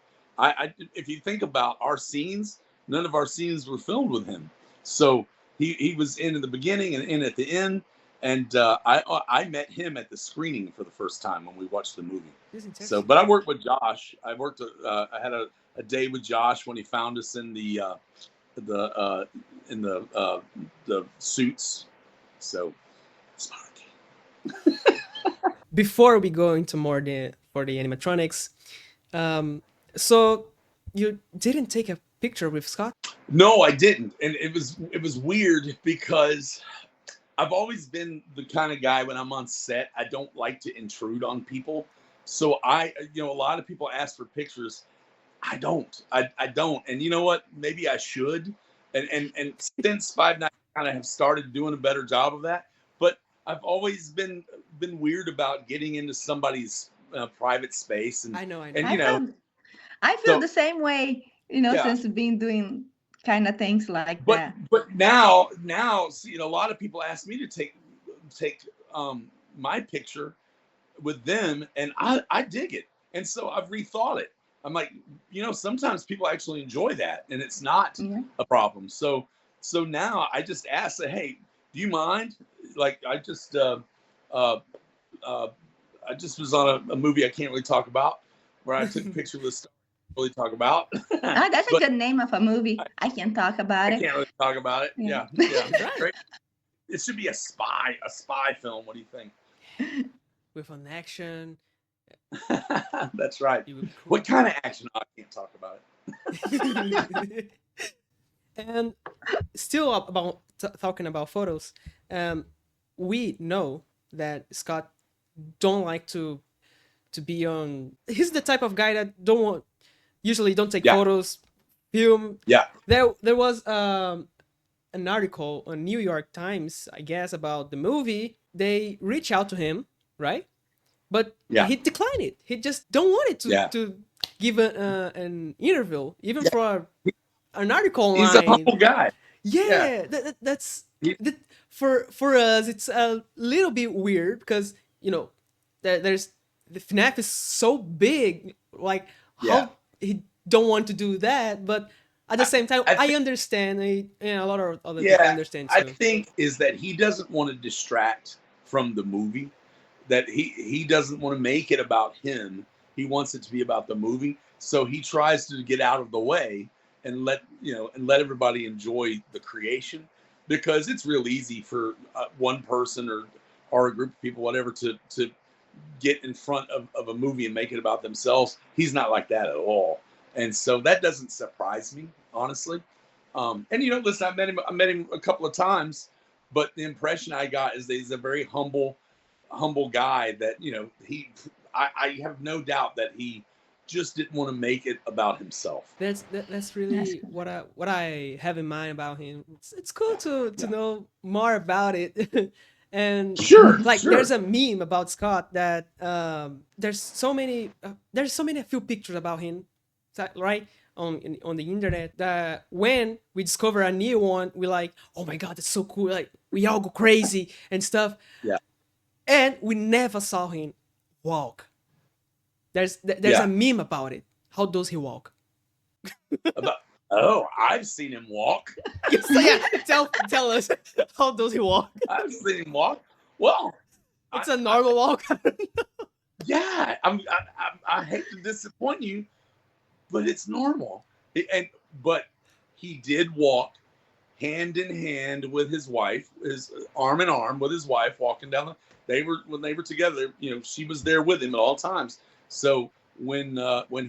If you think about our scenes, none of our scenes were filmed with him. So he was in the beginning and in at the end, and I met him at the screening for the first time when we watched the movie. So, but I worked with Josh. I had a day with Josh when he found us in the suits. So smart. Before we go into more for the animatronics, so you didn't take a picture with Scott? No, I didn't, and it was weird because I've always been the kind of guy when I'm on set, I don't like to intrude on people. So a lot of people ask for pictures. I don't. And you know what? Maybe I should. And since Five Nights kind of have started doing a better job of that, but I've always been weird about getting into somebody's private space, and I know. and I feel the same way, Yeah. since been doing kind of things like But that. but now see, a lot of people ask me to take my picture with them, and I dig it, and so I've rethought it. I'm like, sometimes people actually enjoy that, and it's not Yeah. a problem. So now I just ask, hey, do you mind? Like I just was on a movie I can't really talk about, where I took a picture with stuff I can't really talk about. Ah, that's a But good name of a movie. I can talk about I it. can't really talk about it. Yeah. Yeah. Great. It should be a spy film. What do you think? With an action. That's right. It would be cool. What kind of action? I can't talk about it. And still about talking about photos, we know that Scott don't like to be on. He's the type of guy that usually don't take Yeah. photos, film. Yeah. There was an article on New York Times, I guess, about the movie. They reach out to him, right? But Yeah. he declined it. He just don't want it Yeah. to give an interview, even Yeah. for an article online. He's a humble guy. Yeah, that's for us. It's a little bit weird because there's the FNaF is so big. Like Yeah. how he don't want to do that, but at the same time, I understand. And a lot of other people understand I too. think is that he doesn't want to distract from the movie. That he doesn't want to make it about him. He wants it to be about the movie. So he tries to get out of the way and let everybody enjoy the creation, because it's real easy for one person or a group of people, whatever, to get in front of a movie and make it about themselves. He's not like that at all. And so that doesn't surprise me, honestly. And listen, I met him a couple of times, but the impression I got is that he's a very humble guy, that I have no doubt that he just didn't want to make it about himself. That's really what I have in mind about him. It's cool to Yeah. know more about it. And Sure, like sure. there's a meme about Scott that there's so many few pictures about him, right, on the internet, that when we discover a new one, we're like, oh my god, that's so cool, like we all go crazy and stuff. Yeah. And we never saw him walk. There's Yeah. a meme about it. How does he walk? I've seen him walk. So yeah, tell us, how does he walk? I've seen him walk. Well, It's a normal walk. yeah, I hate to disappoint you, but it's normal. But he did walk hand in hand with his wife, his arm in arm with his wife, walking down when they were together. You know, she was there with him at all times. So when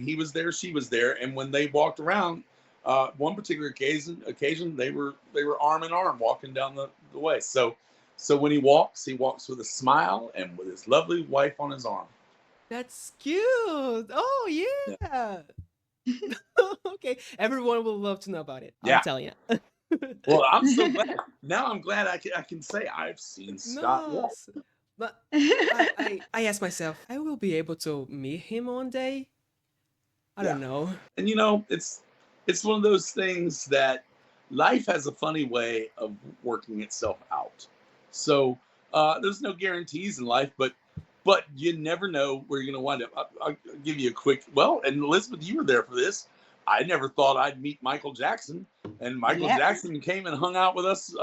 he was there, she was there, and when they walked around, one particular occasion they were arm in arm walking down the way. So when he walks with a smile and with his lovely wife on his arm. That's cute. Oh yeah. Okay, everyone will love to know about it. Yeah. I'm telling you. Well, I'm so glad. Now I'm glad I can say I've seen Scott walk. But I ask myself, I will be able to meet him one day. I don't know. And you know, it's one of those things that life has a funny way of working itself out. So there's no guarantees in life, but you never know where you're going to wind up. I'll give you a quick, and Elizabeth, you were there for this. I never thought I'd meet Michael Jackson, and Michael Jackson came and hung out with us,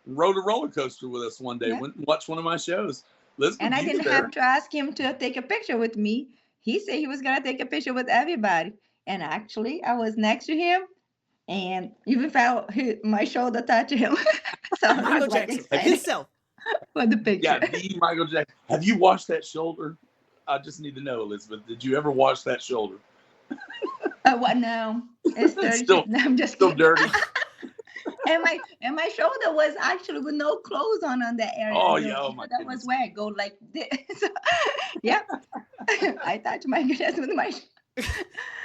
rode a roller coaster with us one day, went and watched one of my shows. Elizabeth, and I didn't have to ask him to take a picture with me. He said he was going to take a picture with everybody. And actually, I was next to him and even felt my shoulder touch him. So Michael Jackson himself. For the picture. Yeah, the Michael Jackson. Have you washed that shoulder? I just need to know, Elizabeth. Did you ever wash that shoulder? What now? It's dirty. Still, no, I'm just still kidding. dirty. and my shoulder was actually with no clothes on that area. Oh yeah, oh my that goodness. was where I go like this. So, yeah, I touched my goodness with my.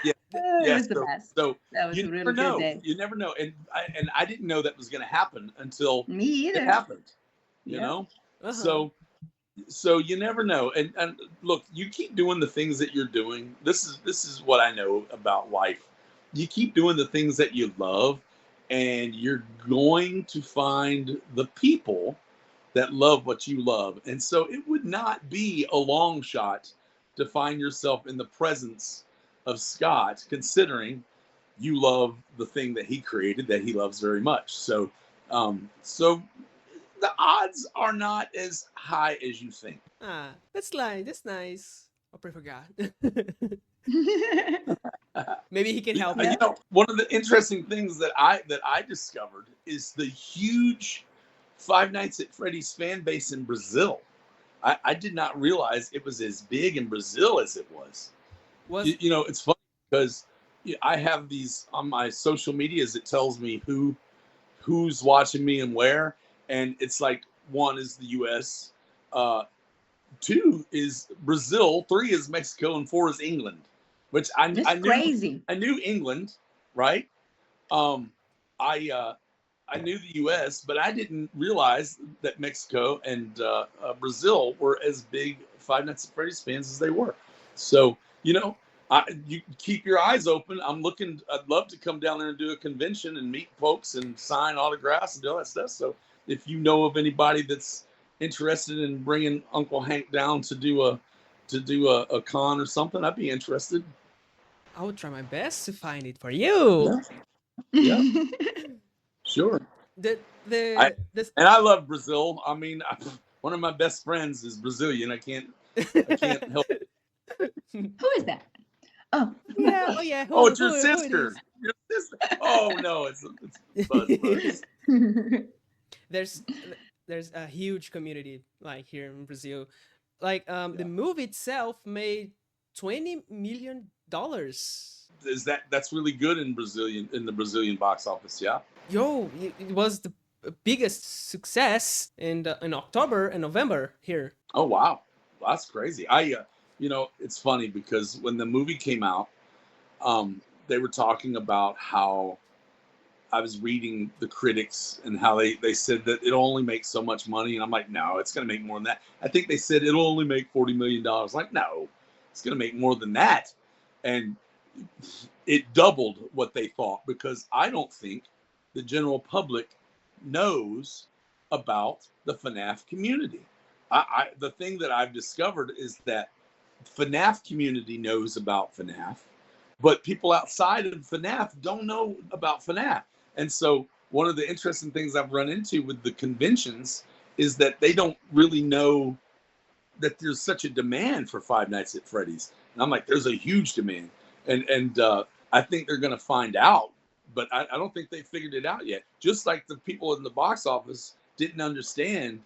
Yeah, it was the best. So that was you a really never know. good day. You never know, and I didn't know that was going to happen until Me either. it happened. You know, so you never know. And look, you keep doing the things that you're doing. This is what I know about life. You keep doing the things that you love, and you're going to find the people that love what you love. And so it would not be a long shot to find yourself in the presence of Scott, considering you love the thing that he created that he loves very much. So the odds are not as high as you think. That's nice. I'll pray for God. Maybe he can help me. You know, one of the interesting things that I discovered is the huge Five Nights at Freddy's fan base in Brazil. I did not realize it was as big in Brazil as it was. You know, it's funny because I have these on my social medias. It tells me who's watching me and where. And it's like 1 is the U.S., 2 is Brazil, 3 is Mexico, and 4 is England. Which I knew. Crazy. I knew England, right? I knew the U.S., but I didn't realize that Mexico and Brazil were as big Five Nights at Freddy's fans as they were. So you know, you keep your eyes open. I'd love to come down there and do a convention and meet folks and sign autographs and do all that stuff. So if you know of anybody that's interested in bringing Uncle Hank down to do a con or something, I'd be interested. I will try my best to find it for you. Yeah. Sure. And I love Brazil. I mean, one of my best friends is Brazilian. I can't help it. Who is that? Oh yeah. Oh yeah. It's your sister. Your sister. Oh no, it's Buzz. There's a huge community like here in Brazil. Like the movie itself made $20 million. That's really good in the Brazilian box office, yeah? Yo, it was the biggest success in October and November here. Oh wow, that's crazy. You know, it's funny because when the movie came out, they were talking about how I was reading the critics and how they said that it'll only make so much money. And I'm like, no, it's going to make more than that. I think they said it'll only make $40 million. Like, no, it's going to make more than that. And it doubled what they thought, because I don't think the general public knows about the FNaF community. The thing that I've discovered is that FNaF community knows about FNaF, but people outside of FNaF don't know about FNaF. And so one of the interesting things I've run into with the conventions is that they don't really know that there's such a demand for Five Nights at Freddy's. And I'm like, there's a huge demand. And I think they're going to find out, but I don't think they figured it out yet. Just like the people in the box office didn't understand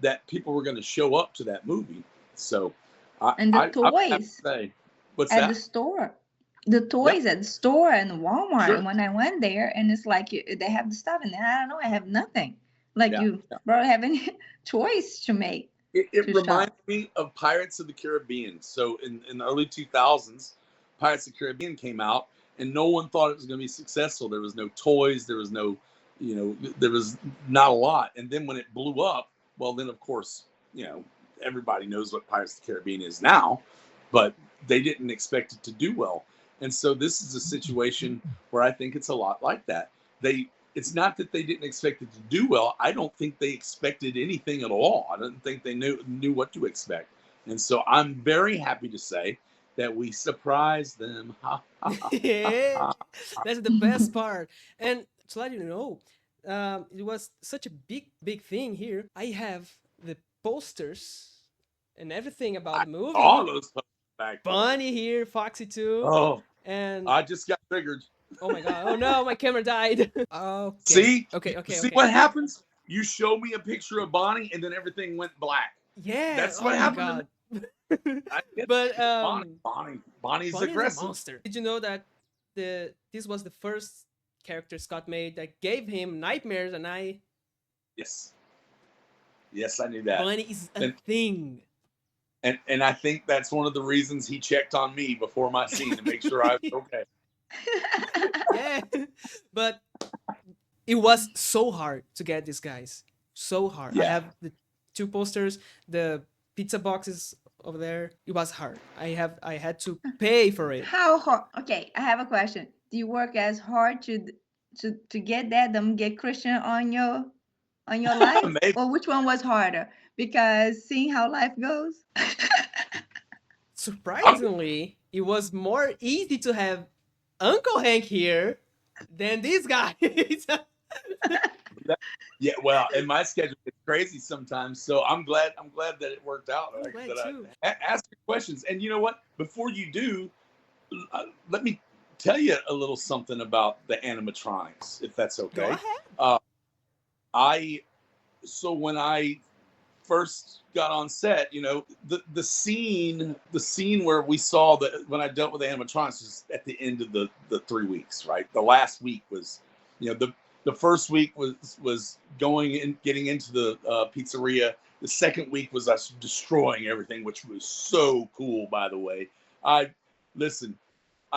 that people were going to show up to that movie. So, And the toys what's at that? the store. The toys at the store and Walmart. Sure. And when I went there, and it's like they have the stuff, and then I don't know, I have nothing. Like you don't have any choice to make. It reminds me of Pirates of the Caribbean. So in the early 2000s, Pirates of the Caribbean came out, and no one thought it was going to be successful. There was no toys. There was no, there was not a lot. And then when it blew up, well, then of course, everybody knows what Pirates of the Caribbean is now, but they didn't expect it to do well. And so this is a situation where I think it's a lot like that. It's not that they didn't expect it to do well. I don't think they expected anything at all. I don't think they knew what to expect. And so I'm very happy to say that we surprised them. Yeah, that's the best part. And to let you know, it was such a big thing here. I have the posters and everything about the movie. All those posters back there. Bunny here, Foxy too. Oh, and I just got triggered. Oh my god! Oh no, my camera died. Okay. See? Okay. See what happens? You show me a picture of Bonnie, and then everything went black. Yeah, that's what happened. But Bonnie's aggressive. A monster. Did you know that this was the first character Scott made that gave him nightmares? And Yes, I knew that. Bonnie is a thing. And I think that's one of the reasons he checked on me before my scene to make sure I was okay. Yeah, but it was so hard to get these guys. So hard. Yeah. I have the 2 posters, the pizza boxes over there. It was hard. I had to pay for it. How hard? Okay, I have a question. Do you work as hard to get that than get Christian on your life? Or which one was harder? Because seeing how life goes. Surprisingly, it was more easy to have Uncle Hank here than these guys. Yeah, well, and my schedule is crazy sometimes, so I'm glad that it worked out. I'm glad too. Ask your questions, and you know what? Before you do, let me tell you a little something about the animatronics, if that's okay. Go ahead. So when I first got on set, the scene where we saw when I dealt with the animatronics was at the end of the 3 weeks, right? The last week was, the first week was going and getting into the pizzeria. The second week was us destroying everything, which was so cool, by the way. I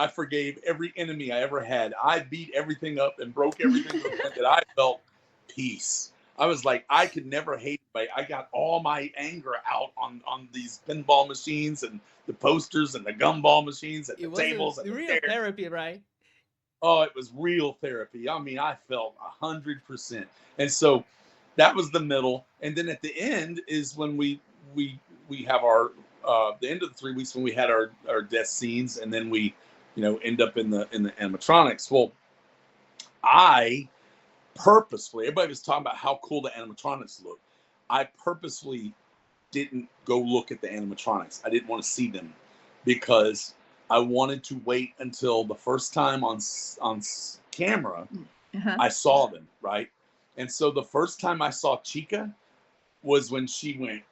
forgave every enemy I ever had. I beat everything up and broke everything that I felt peace. I was like, I could never hate anybody. I got all my anger out on these pinball machines and the posters and the gumball machines and the tables. It was real therapy, right? Oh, it was real therapy. I mean, I felt 100%. And so that was the middle. And then at the end is when we have our the end of the 3 weeks when we had our death scenes, and then we end up in the animatronics. Well, I purposefully, everybody was talking about how cool the animatronics look. I purposefully didn't go look at the animatronics. I didn't want to see them because I wanted to wait until the first time on camera I saw them, right? And so the first time I saw Chica was when she went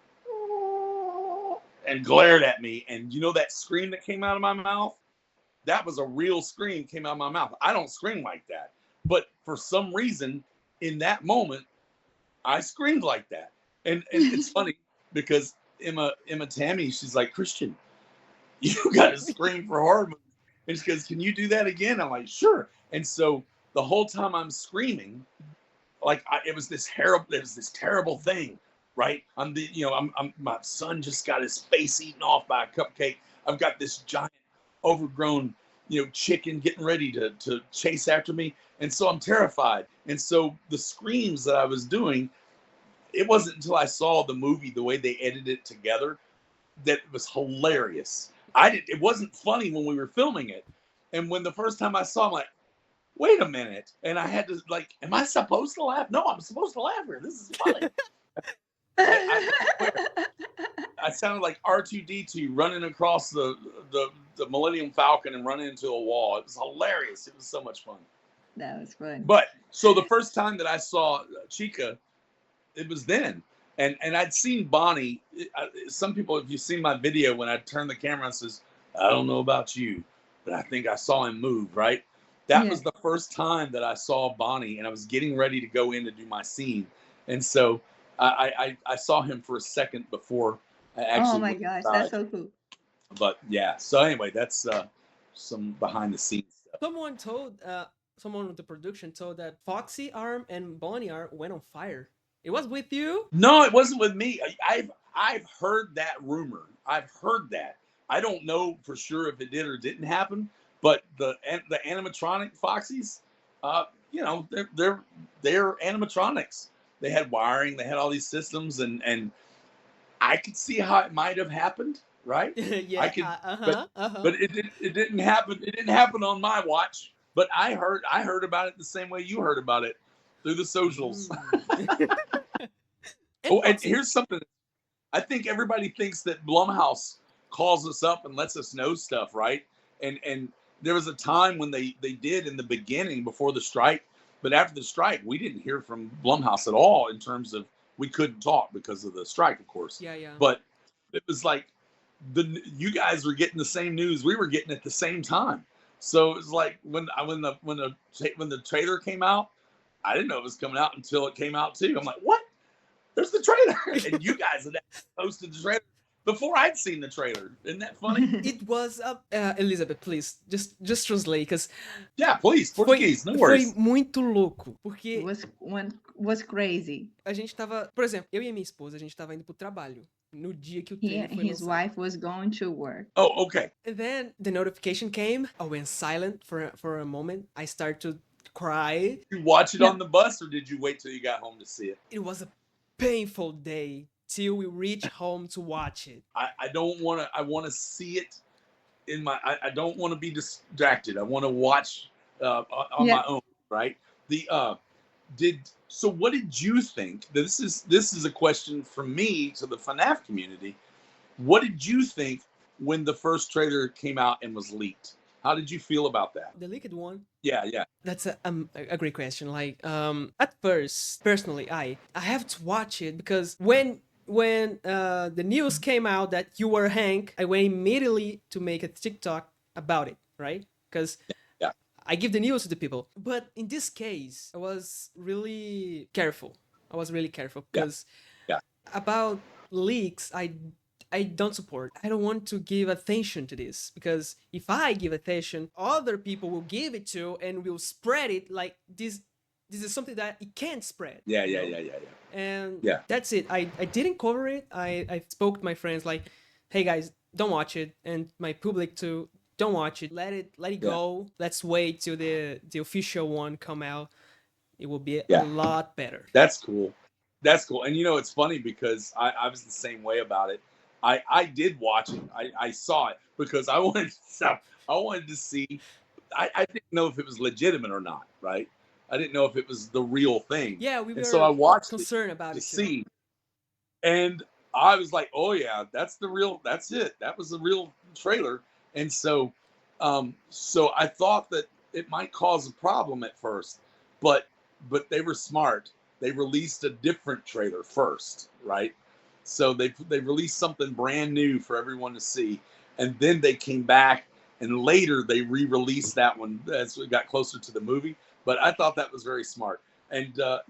and glared at me, and that scream that came out of my mouth, that was a real scream came out of my mouth. I don't scream like that. But for some reason, in that moment, I screamed like that. And it's funny because Emma Tammi, she's like, Christian, you got to scream for horror movies. And she goes, can you do that again? I'm like, sure. And so the whole time I'm screaming, like it was this terrible thing, right? My son just got his face eaten off by a cupcake. I've got this giant overgrown, chicken getting ready to chase after me. And so I'm terrified. And so the screams that I was doing, it wasn't until I saw the movie, the way they edited it together, that it was hilarious. It wasn't funny when we were filming it. And when the first time I saw it, I'm like, wait a minute. And I had to am I supposed to laugh? No, I'm supposed to laugh here. This is funny. I sounded like R2-D2 running across the Millennium Falcon and running into a wall. It was hilarious. It was so much fun. That was fun. But so the first time that I saw Chica, it was then. And I'd seen Bonnie. Some people, if you've seen my video, when I turned the camera and says, I don't know about you, but I think I saw him move, right? That was the first time that I saw Bonnie, and I was getting ready to go in to do my scene. And so I saw him for a second before I actually. Oh my gosh, that's so cool. But yeah, so anyway, that's some behind the scenes stuff. Someone with the production told that Foxy arm and Bonnie arm went on fire. It was with you? No, it wasn't with me. I've heard that rumor. I've heard that. I don't know for sure if it did or didn't happen. But the animatronic Foxies, they're animatronics. They had wiring. They had all these systems, and I could see how it might have happened, right? Yeah. I could, but it didn't happen. It didn't happen on my watch. But I heard about it the same way you heard about it, through the socials. And here's something. I think everybody thinks that Blumhouse calls us up and lets us know stuff, right? And there was a time when they did in the beginning before the strike, but after the strike, we didn't hear from Blumhouse at all in terms of, we couldn't talk because of the strike, of course. Yeah. But it was like you guys were getting the same news we were getting at the same time. So it was like when the trailer came out, I didn't know it was coming out until it came out too. I'm like, what? There's the trailer, and you guys had posted the trailer before I'd seen the trailer. Isn't that funny? It was Elizabeth, please just translate, because yeah, please, português, no worries. Foi muito louco, porque was crazy. A gente tava, por exemplo, eu e a minha esposa, a gente tava indo pro trabalho no dia que o trailer foi His wife was going to work. Oh, okay. And then the notification came. I went silent for a moment. I started to cry. Did you watch it on the bus, or did you wait till you got home to see it? It was a painful day till we reach home to watch it. I want to see it in my. I don't want to be distracted. I want to watch on my own. Right. So what did you think? This is a question from me to the FNaF community. What did you think when the first trailer came out and was leaked? How did you feel about that? The leaked one? Yeah. That's a great question. Like, at first, personally, I have to watch it because when the news came out that you were Hank, I went immediately to make a TikTok about it, right? Because I give the news to the people. But in this case, I was really careful. Because about leaks, I don't support. I don't want to give attention to this, because if I give attention, other people will give it to and will spread it like this. This is something that it can't spread. Yeah. And that's it. I didn't cover it. I spoke to my friends like, hey guys, don't watch it, and my public too. Don't watch it. Let it go. Let's wait till the official one come out. It will be a lot better. That's cool. And it's funny because I was the same way about it. I did watch it. I saw it because I wanted to see. I didn't know if it was legitimate or not, right? I didn't know if it was the real thing. Yeah, we were so I watched concerned about it to see. And I was like, oh yeah, that's it. That was the real trailer. And so I thought that it might cause a problem at first, but they were smart. They released a different trailer first, right? So they released something brand new for everyone to see, and then they came back and later they re-released that one as we got closer to the movie. But I thought that was very smart, and it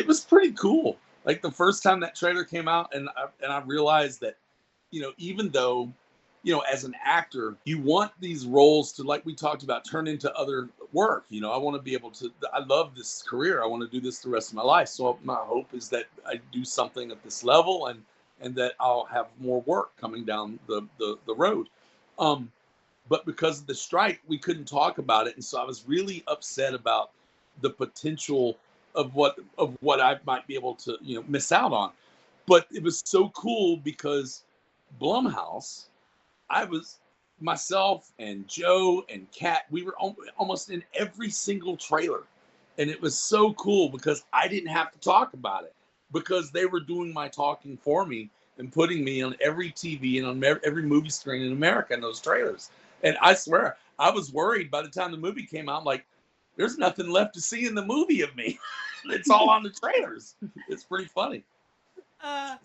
was pretty cool. Like the first time that trailer came out, and I realized that, you know, even though, you know, as an actor, you want these roles to, like we talked about, turn into other work. You know, I want to be able to, I love this career. I want to do this the rest of my life. So my hope is that I do something at this level, and that I'll have more work coming down the road. But because of the strike, we couldn't talk about it. And so I was really upset about the potential of what I might be able to, you know, miss out on. But it was so cool because Blumhouse, I was, myself and Joe and Kat, we were almost in every single trailer. And it was so cool because I didn't have to talk about it, because they were doing my talking for me and putting me on every TV and on every movie screen in America in those trailers. And I swear, I was worried by the time the movie came out, like, there's nothing left to see in the movie of me. It's all on the trailers. It's pretty funny. I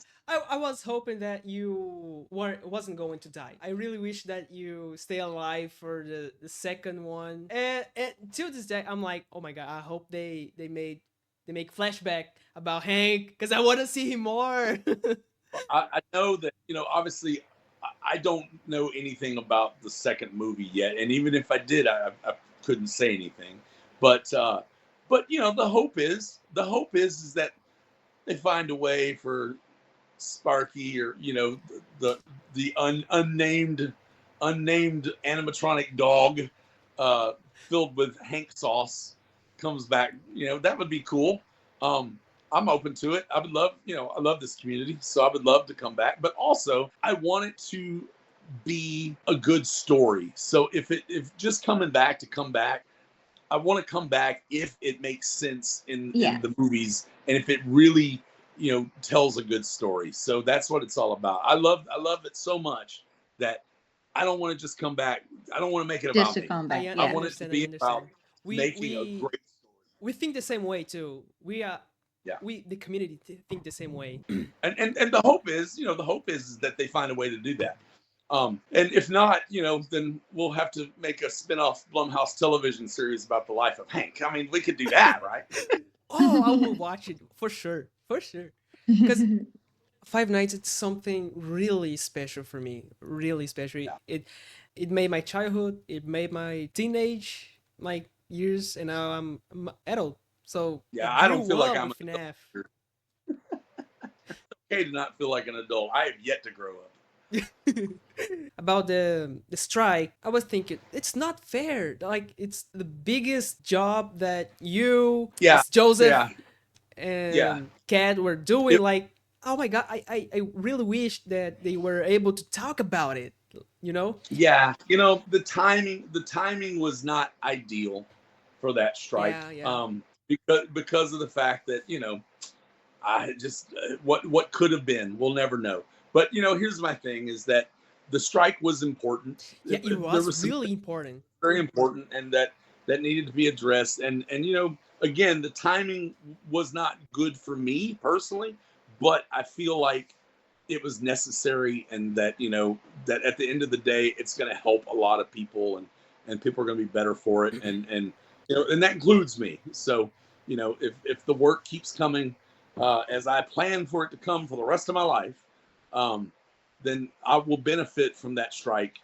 was hoping that you wasn't going to die. I really wish that you stay alive for the second one. And to this day, I'm like, oh my god, I hope they make flashback about Hank, because I want to see him more. I know that, you know, obviously, I don't know anything about the second movie yet, and even if I did, I couldn't say anything. But you know, the hope is that they find a way for Sparky, or, you know, the unnamed animatronic dog filled with Hank sauce comes back. You know, that would be cool. I'm open to it. I would love, you know, I love this community, so I would love to come back. But also, I want it to be a good story. So if just coming back to come back, I want to come back if it makes sense in the movies, and if it really, you know, tells a good story. So that's what it's all about. I love it so much that I don't want to just come back. I don't want to make it about me. I want it to be about making a great story. We think the same way too. We the community think the same way. And the hope is, you know, is that they find a way to do that. And if not, you know, then we'll have to make a spin-off Blumhouse television series about the life of Hank. I mean, we could do that, right? Oh, I will watch it for sure. Because Five Nights, it's something really special for me. Really special. Yeah. It made my childhood. It made my teenage years, and now I'm adult. So yeah, I don't feel like I'm FNaF. It's okay to not feel like an adult. I have yet to grow up. About the strike, I was thinking it's not fair. Like, it's the biggest job that you, Joseph, and Kat were doing. Like, oh my god, I really wish that they were able to talk about it. You know? Yeah, you know, the timing was not ideal for that strike. Because of the fact that, you know, I just what could have been, we'll never know. But, you know, here's my thing, is that the strike was important. Yeah, it was really important. Very important, and that needed to be addressed. And you know, again, the timing was not good for me personally, but I feel like it was necessary, and that, you know, that at the end of the day, it's going to help a lot of people, and people are going to be better for it. And you know, and that includes me. So, you know, if the work keeps coming as I plan for it to come for the rest of my life, then I will benefit from that strike,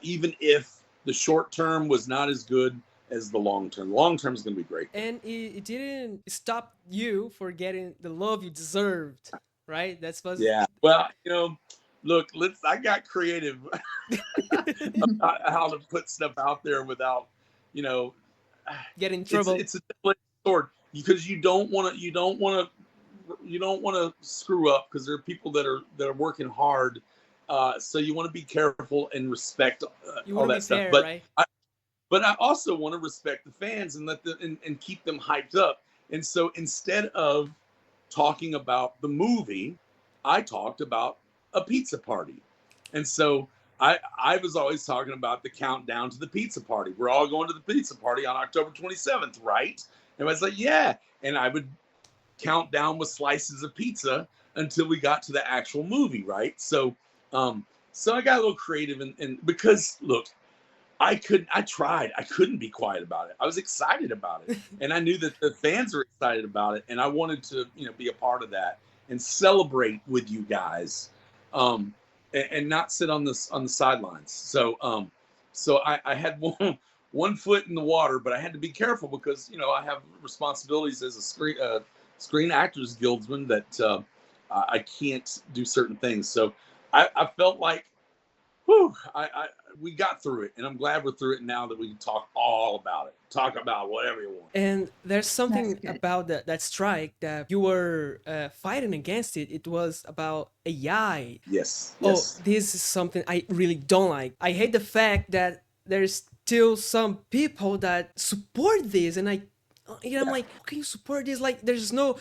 even if the short term was not as good as the long term. The long term is going to be great. And it didn't stop you for getting the love you deserved, right? That's supposed. Yeah. Well, you know, look, I got creative about how to put stuff out there without, you know, getting in trouble. It's a double-edged sword, because you don't want to screw up, because there are people that are working hard. So you want to be careful and respect all that stuff. But right? But I also want to respect the fans and and keep them hyped up. And so instead of talking about the movie, I talked about a pizza party. And so I was always talking about the countdown to the pizza party. We're all going to the pizza party on October 27th, right? And I was like, yeah. And I would count down with slices of pizza until we got to the actual movie, right? So I got a little creative, and because, look, I couldn't be quiet about it. I was excited about it, and I knew that the fans were excited about it, and I wanted to, you know, be a part of that. and celebrate with you guys, and not sit on the sidelines. So I had one foot in the water, but I had to be careful because I have responsibilities as a Screen Actors Guildsman that I can't do certain things. So I felt like, whew, we got through it, and I'm glad we're through it now that we can talk all about it. Talk about whatever you want. And there's That's something good. about that strike that you were fighting against it. It was about AI. Yes. Oh, Yes. this is something I really don't like. I hate the fact that there's still some people that support this, and I'm like, how can you support this? Like, there's no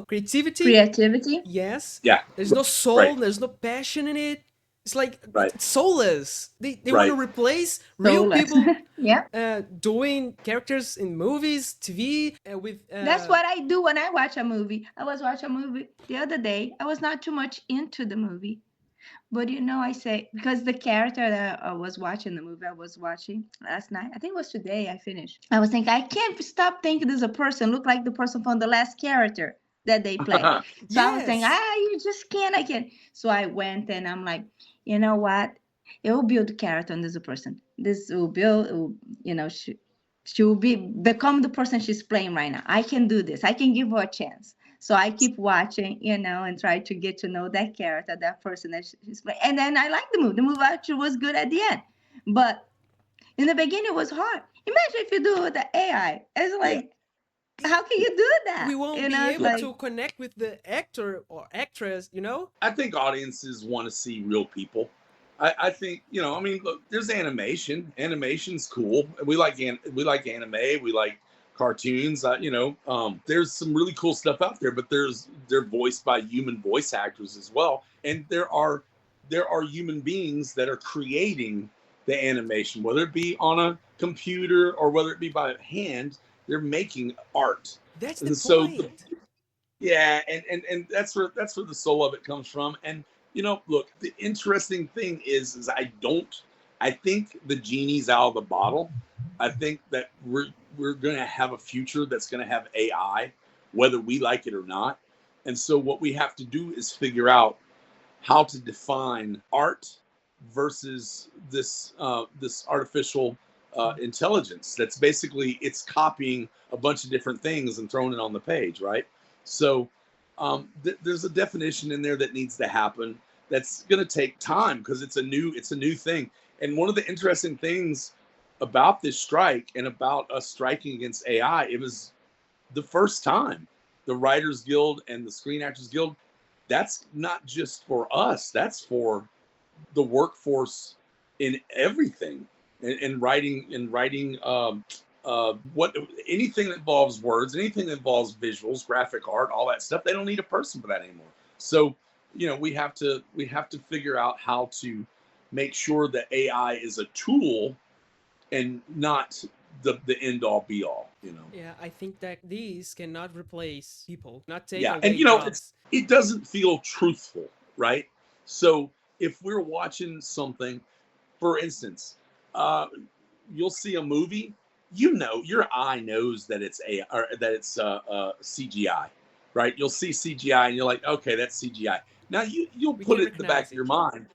creativity. Creativity. Yes. Yeah. There's no soul. Right. There's no passion in it. It's like Right. it's soulless. They want to Right. replace real Soulless. people Yeah. doing characters in movies, TV, with That's what I do when I watch a movie. I was watching a movie the other day. I was not too much into the movie. But I say, because the character that I was watching, the movie I was watching last night, I think it was today I finished. I was thinking, I can't stop thinking there's a person look like the person from the last character that they play. So I was saying, yes. you just can't, I can't. So I went and I'm like, you know what? It will build the character on this person. This will build, she will become the person she's playing right now. I can do this. I can give her a chance. So I keep watching, and try to get to know that character, that person that she's playing. And then I like the movie. The movie actually was good at the end. But in the beginning, it was hard. Imagine if you do it with the AI. It's like, how can you do that? We won't be able to connect with the actor or actress, I think audiences want to see real people. I think, look, there's animation. Animation's cool. We like anime. We like cartoons. There's some really cool stuff out there, but they're voiced by human voice actors as well. And there are human beings that are creating the animation, whether it be on a computer or whether it be by hand. They're making art. That's the point. Yeah, and that's where the soul of it comes from. And look, the interesting thing is I think the genie's out of the bottle. I think that we're going to have a future that's going to have AI, whether we like it or not. And so what we have to do is figure out how to define art versus this artificial intelligence. That's basically, it's copying a bunch of different things and throwing it on the page, right? So there's a definition in there that needs to happen. That's going to take time because it's a new thing. And one of the interesting things about this strike and about us striking against AI, it was the first time the Writers Guild and the Screen Actors Guild. That's not just for us. That's for the workforce in everything, in writing what anything that involves words, anything that involves visuals, graphic art, all that stuff. They don't need a person for that anymore. So we have to figure out how to make sure that AI is a tool and not the end all be all. Yeah, I think that these cannot replace people, not take away and jobs. it doesn't feel truthful, right? So if we're watching something, for instance, you'll see a movie, your eye knows that it's CGI, right? You'll see CGI and you're like, okay, that's CGI. Now you'll put it in the back of your mind,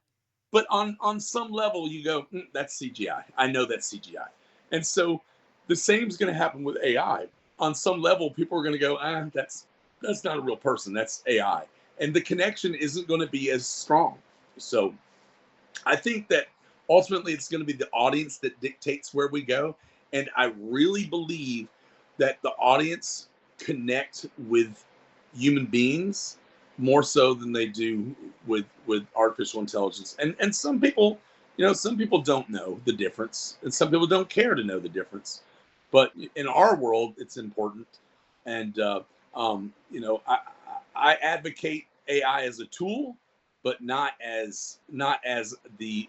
but on some level you go, that's CGI. I know that's CGI. And so the same is going to happen with AI. On some level, people are going to go, that's not a real person. That's AI. And the connection isn't going to be as strong. So I think that ultimately it's going to be the audience that dictates where we go. And I really believe that the audience connect with human beings more so than they do with artificial intelligence. And some people, some people don't know the difference, and some people don't care to know the difference. But in our world, it's important. And I advocate AI as a tool, but not as the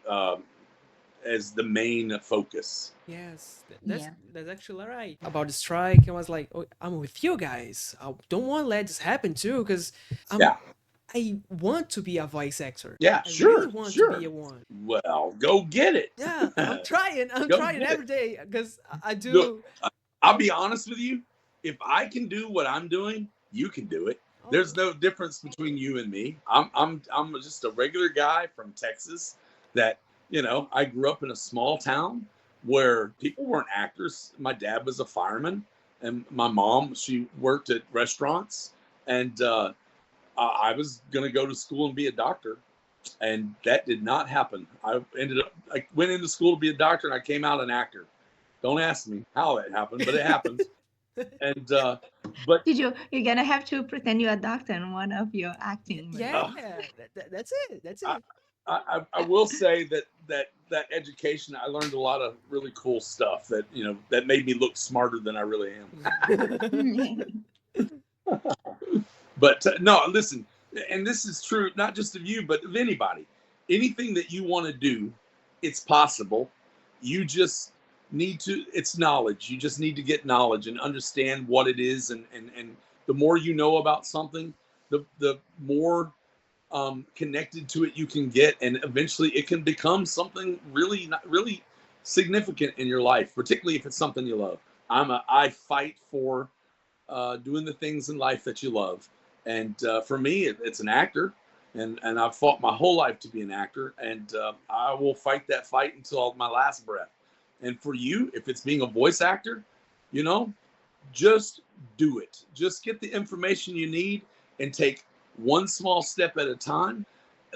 main focus. Yes, that's actually right. About the strike, I was like, oh, I'm with you guys. I don't want to let this happen too, because I want to be a voice actor. Yeah, I sure, really want to be a one. Well, go get it. Yeah, I'm trying. I'm trying every day because I do. Look, I'll be honest with you. If I can do what I'm doing, you can do it. There's no difference between you and me. I'm just a regular guy from Texas that, you know, I grew up in a small town where people weren't actors. My dad was a fireman, and my mom, she worked at restaurants, and I was going to go to school and be a doctor, and that did not happen. I went into school to be a doctor, and I came out an actor. Don't ask me how that happened, but it happened. And but You're gonna have to pretend you're a doctor in one of your acting movies. Yeah, that's it. That's it. I will say that education, I learned a lot of really cool stuff that, you know, that made me look smarter than I really am. But no, listen, and this is true not just of you, but of anybody. Anything that you want to do, it's possible. You just need to, it's knowledge. You just need to get knowledge and understand what it is. And the more you know about something, the more connected to it you can get. And eventually it can become something really significant in your life, particularly if it's something you love. I fight for doing the things in life that you love. And for me, it's an actor. And I've fought my whole life to be an actor. And I will fight that fight until my last breath. And for you, if it's being a voice actor, you know, just do it. Just get the information you need and take one small step at a time.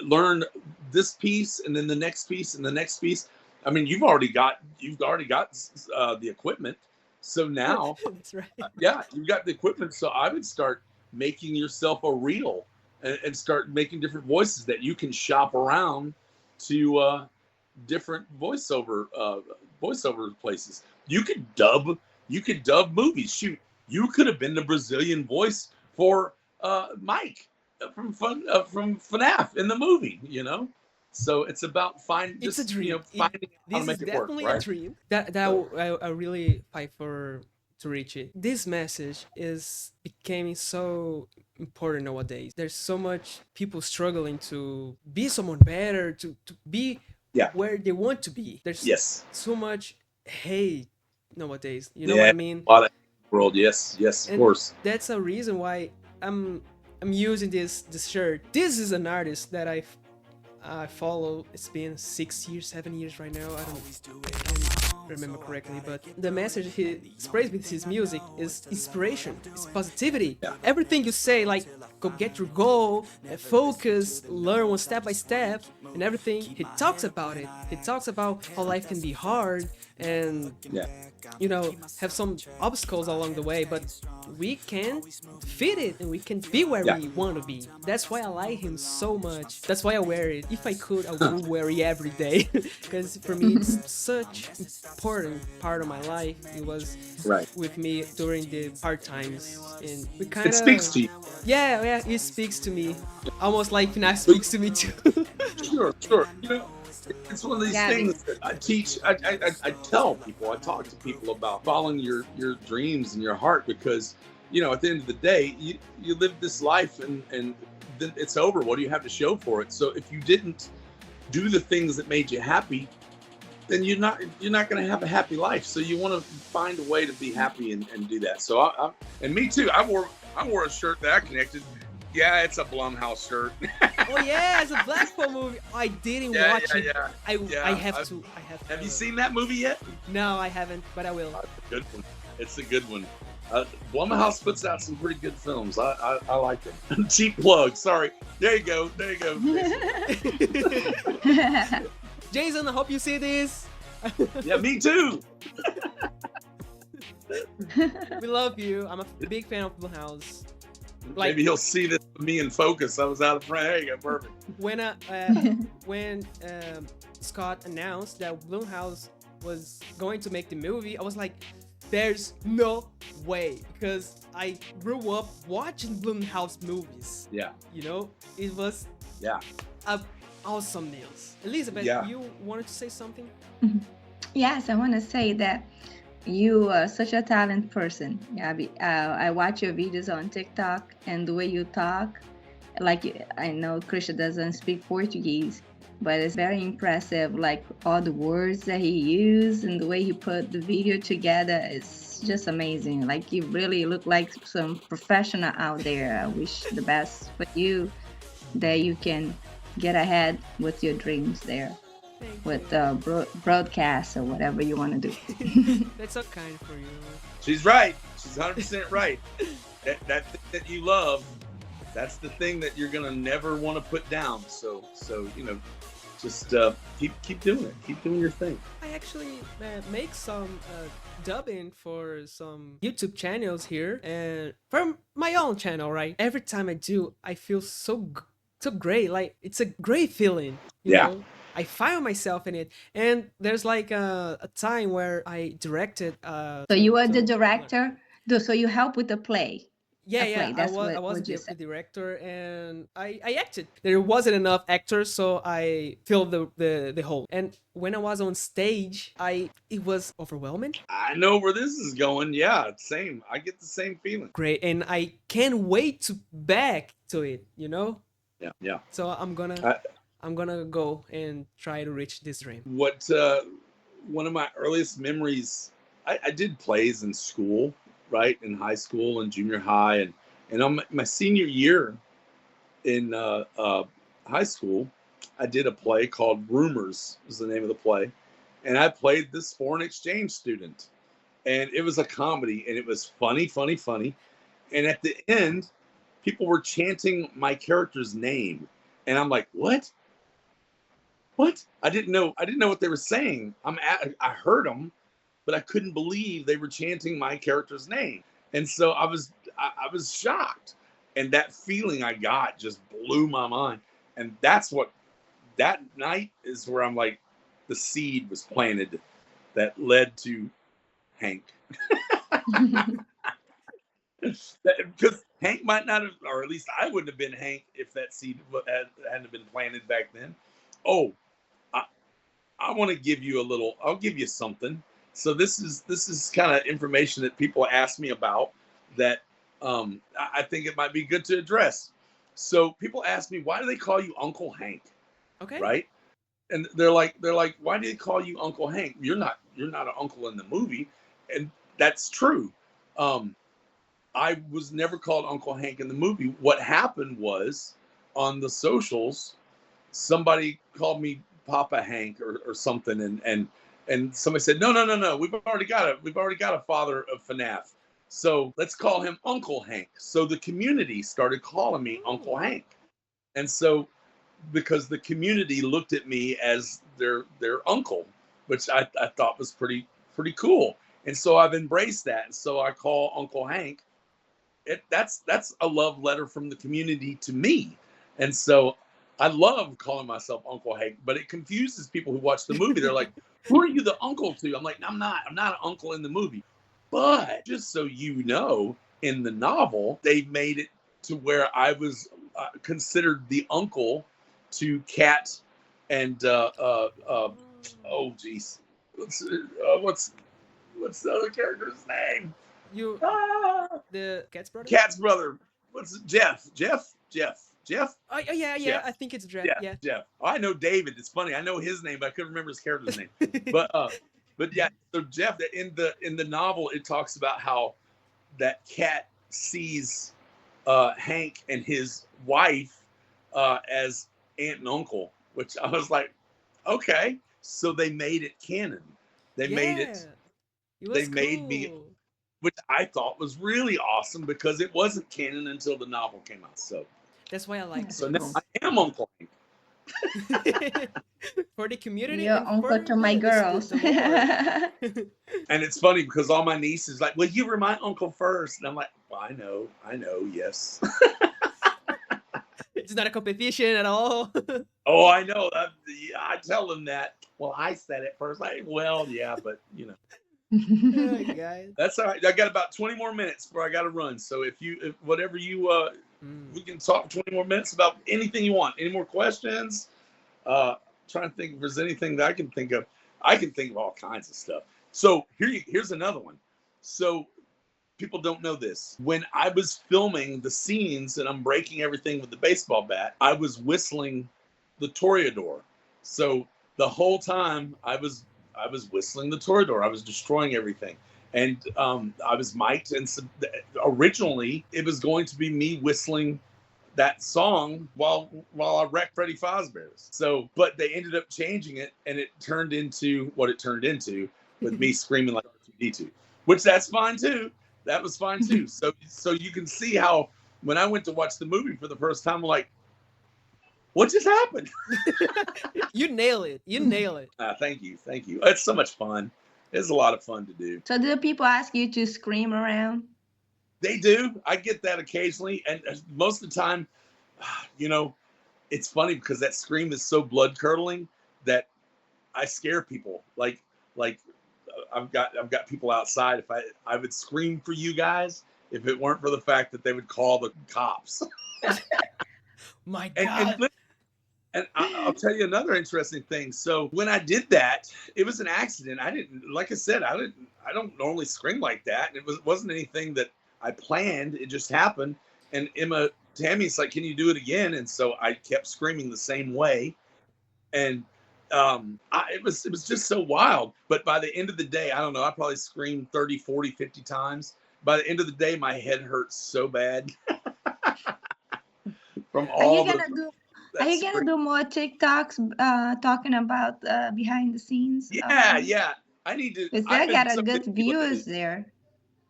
Learn this piece and then the next piece and the next piece. I mean, you've already got the equipment. So now, That's right. Yeah, you've got the equipment. So I would start making yourself a reel and start making different voices that you can shop around to different voiceover places. You could dub movies. Shoot, you could have been the Brazilian voice for Mike from FNaF in the movie, you know. So it's about finding It's a dream. how to This make is it work, definitely right? a dream. That I really fight for to reach it. This message is becoming so important nowadays. There's so much people struggling to be someone better, to be where they want to be. There's so much hate nowadays. You know what I mean? A lot of world, yes, of course. That's a reason why I'm using this shirt. This is an artist that I follow. It's been 6 years, 7 years right now. I can't remember correctly, but the message he sprays with his music is inspiration, it's positivity. Everything you say, like go get your goal, focus, learn one step by step, and everything. He talks about it. He talks about how life can be hard and you know, have some obstacles along the way, but we can fit it and we can be where we want to be. That's why I like him so much. That's why I wear it. If I could, I would wear it every day because for me it's such important part of my life. It was with me during the hard times, and we kind of, it speaks to you. Yeah, it speaks to me. Almost like FNaF speaks to me too. Sure. You know, it's one of these things that I teach. I tell people, I talk to people about following your dreams and your heart, because, you know, at the end of the day, you live this life and then it's over. What do you have to show for it? So if you didn't do the things that made you happy, then you're not going to have a happy life. So you want to find a way to be happy and do that. So and me too. I wore a shirt that I connected. Yeah, it's a Blumhouse shirt. Oh yeah, it's a Blackpool movie. I didn't watch it. Yeah. I have to. Have you seen that movie yet? No, I haven't, but I will. It's a good one. It's a good one. Blumhouse puts out some pretty good films. I like them. Cheap plug. Sorry. There you go. Jason, I hope you see this. Yeah, me too. We love you. I'm a big fan of Blumhouse. Like, maybe he'll see this with me in focus. I was out of frame. There you go, perfect. When Scott announced that Blumhouse was going to make the movie, I was like, there's no way, because I grew up watching Blumhouse movies. Yeah. You know, it was awesome news. Elizabeth, you wanted to say something? Yes, I want to say that you are such a talented person. I watch your videos on TikTok, and the way you talk, like I know Christian doesn't speak Portuguese, but it's very impressive. Like all the words that he used and the way he put the video together, it's just amazing. Like you really look like some professional out there. I wish the best for you, that you can get ahead with your dreams there, Thank with you. broadcast or whatever you want to do. That's so kind for you. She's right. She's 100% right. That thing that you love, that's the thing that you're gonna never want to put down. So just keep doing it. Keep doing your thing. I actually make some dubbing for some YouTube channels here, and from my own channel, right? Every time I do, I feel so great. Like it's a great feeling, you Yeah. know. I find myself in it, and there's like a time where I directed. So you are the So director. So you help with the play. yeah, A yeah, play. I That's was I what was you the said. director, and I acted. There wasn't enough actors, so I filled the hole. And when I was on stage, it was overwhelming. I know where this is going. Yeah, same. I get the same feeling. Great, and I can't wait to back to it. You know, Yeah, yeah. so I'm gonna go and try to reach this dream. What one of my earliest memories, I did plays in school, right? In high school and junior high, and on my senior year in high school, I did a play called Rumors, was the name of the play, and I played this foreign exchange student, and it was a comedy, and it was funny, funny, funny, and at the end, people were chanting my character's name, and I'm like, what? What? I didn't know what they were saying. I heard them, but I couldn't believe they were chanting my character's name. And so I was shocked. And that feeling I got just blew my mind. And that's what that night is where I'm like, the seed was planted that led to Hank. Because Hank might not have, or at least I wouldn't have been Hank if that seed hadn't been planted back then. Oh, I want to give you I'll give you something. So this is kind of information that people ask me about that I think it might be good to address. So people ask me, why do they call you Uncle Hank? Okay. Right? And they're like, why do they call you Uncle Hank? You're not an uncle in the movie. And that's true. I was never called Uncle Hank in the movie. What happened was on the socials, somebody called me Papa Hank or something, and somebody said, no, we've already got a father of FNaF, so let's call him Uncle Hank. So the community started calling me Uncle Hank, and so because the community looked at me as their uncle, which I thought was pretty cool, and so I've embraced that, and so I call Uncle Hank. That's a love letter from the community to me, and so I love calling myself Uncle Hank, but it confuses people who watch the movie. They're like, "Who are you the uncle to?" I'm like, "I'm not an uncle in the movie." But just so you know, in the novel, they made it to where I was considered the uncle to Cat and oh geez, what's the other character's name? You the Cat's brother? Cat's brother. What's it? Jeff? Oh yeah, Jeff. I think it's Jeff. Yeah, Yeah. Jeff. Oh, I know David. It's funny. I know his name, but I couldn't remember his character's name. But yeah. So Jeff, in the novel, it talks about how that Cat sees Hank and his wife as aunt and uncle, which I was like, okay. So they made it canon. They made it. It was They made me, which I thought was really awesome because it wasn't canon until the novel came out. So that's why I like so this. now I am Uncle Hank. For the community. You're And uncle for to my girls. the lore. And it's funny because all my nieces like, well, you were my uncle first. And I'm like, well, I know, yes. It's not a competition at all. Oh, I know. I tell them that. Well, I said it first. Well, yeah, but you know. Oh, guys. That's all right. I got about 20 more minutes before I got to run. So if whatever you, we can talk 20 more minutes about anything you want. Any more questions? Trying to think if there's anything that I can think of. I can think of all kinds of stuff. So here's another one. So people don't know this. When I was filming the scenes and I'm breaking everything with the baseball bat, I was whistling the Toreador. So the whole time I was whistling the Toreador. I was destroying everything. And I was mic'd, and originally it was going to be me whistling that song while I wrecked Freddy Fazbear's. So, but they ended up changing it, and it turned into what it turned into, with me screaming like R2D2, which that's fine too. That was fine too. So you can see how when I went to watch the movie for the first time, I'm like, what just happened? You nail it. You nail it. Thank you. It's so much fun. It's a lot of fun to do. So do people ask you to scream around? They do. I get that occasionally, and most of the time, you know, it's funny because that scream is so blood curdling that I scare people. Like I've got people outside. If I would scream for you guys if it weren't for the fact that they would call the cops. My God. And I'll tell you another interesting thing. So when I did that, it was an accident. I didn't, like I said, I don't normally scream like that. And it wasn't anything that I planned. It just happened. And Emma Tammy's like, can you do it again? And so I kept screaming the same way. And it was just so wild. But by the end of the day, I don't know, I probably screamed 30, 40, 50 times. By the end of the day, my head hurts so bad. From all Are you gonna do more TikToks talking about behind the scenes? Yeah. I need to. Because I got a good viewers there.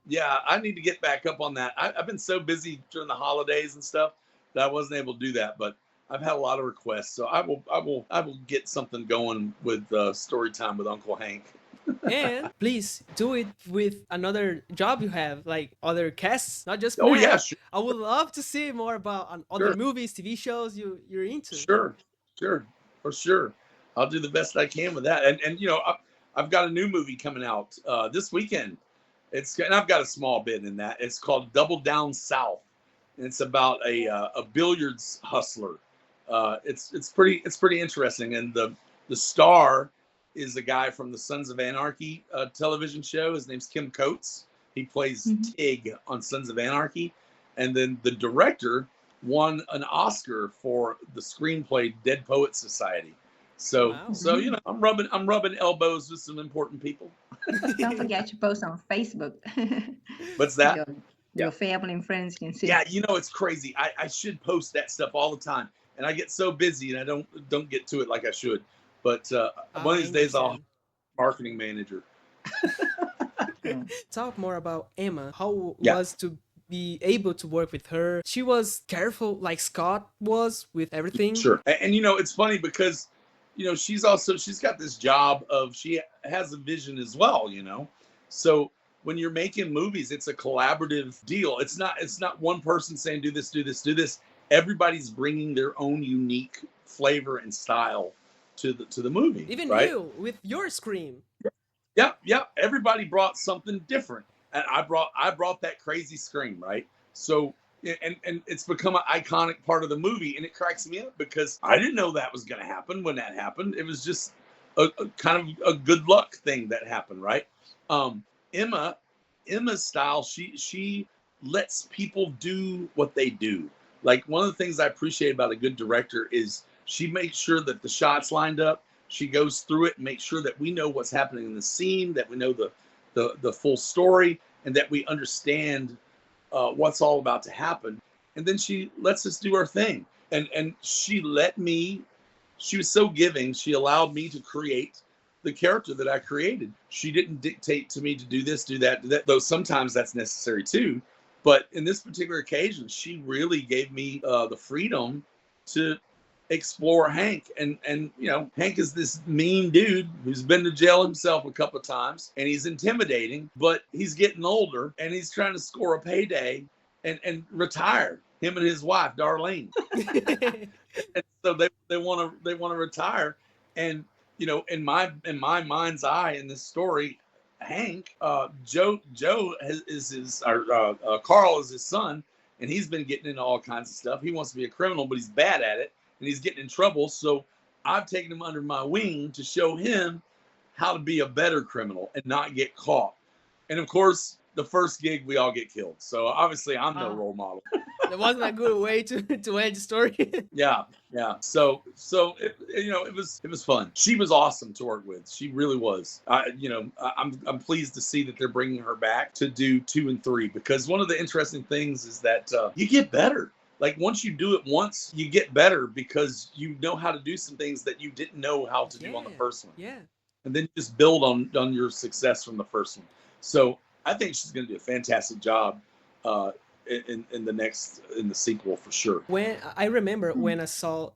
Yeah, I need to get back up on that. I've been so busy during the holidays and stuff that I wasn't able to do that. But I've had a lot of requests, so I will get something going with story time with Uncle Hank. And please do it with another job you have, like other casts, not just Oh FNaF. yeah, sure. I would love to see more about other movies, TV shows you're into. Sure, for sure. I'll do the best I can with that. And you know, I've got a new movie coming out this weekend. And I've got a small bit in that. It's called Double Down South, and it's about a billiards hustler. It's pretty interesting, and the star is a guy from the Sons of Anarchy television show. His name's Kim Coates. He plays Tig on Sons of Anarchy. And then the director won an Oscar for the screenplay Dead Poets Society. So Wow. So you know, I'm rubbing elbows with some important people. Don't forget to post on Facebook. What's that? Your family and friends can see. Yeah, you know, it's crazy. I should post that stuff all the time, and I get so busy and I don't get to it like I should. But one of these days I'll marketing manager. Talk more about Emma. How was to be able to work with her? She was careful like Scott was with everything. Sure. And you know, it's funny because, you know, she's got this job of, she has a vision as well, you know. So when you're making movies, it's a collaborative deal. It's not one person saying do this, do this, do this. Everybody's bringing their own unique flavor and style to the movie. Even right? you with your scream. Yeah. Everybody brought something different, and I brought that crazy scream, right? So and it's become an iconic part of the movie, and it cracks me up because I didn't know that was going to happen when that happened. It was just a kind of a good luck thing that happened, right? Emma's style, she lets people do what they do. Like, one of the things I appreciate about a good director is she makes sure that the shots lined up. She goes through it and makes sure that we know what's happening in the scene, that we know the full story, and that we understand what's all about to happen. And then she lets us do our thing. And she was so giving. She allowed me to create the character that I created. She didn't dictate to me to do this, do that, though sometimes that's necessary too. But in this particular occasion, she really gave me the freedom to explore Hank. And you know, Hank is this mean dude who's been to jail himself a couple of times, and he's intimidating, but he's getting older and he's trying to score a payday and retire, him and his wife Darlene. And so they want to retire. And you know, in my mind's eye in this story, Hank, Joe is his, Carl is his son, and he's been getting into all kinds of stuff. He wants to be a criminal, but he's bad at it, and he's getting in trouble. So I've taken him under my wing to show him how to be a better criminal and not get caught. And of course, the first gig we all get killed. So obviously I'm no Oh. role model. That wasn't a good way to end the story. Yeah, yeah. So it was fun. She was awesome to work with. She really was. I'm pleased to see that they're bringing her back to do 2 and 3, because one of the interesting things is that you get better. Like once you do it once, you get better because you know how to do some things that you didn't know how to do on the first one. Yeah. And then you just build on your success from the first one. So I think she's going to do a fantastic job in the sequel for sure. When I remember when I saw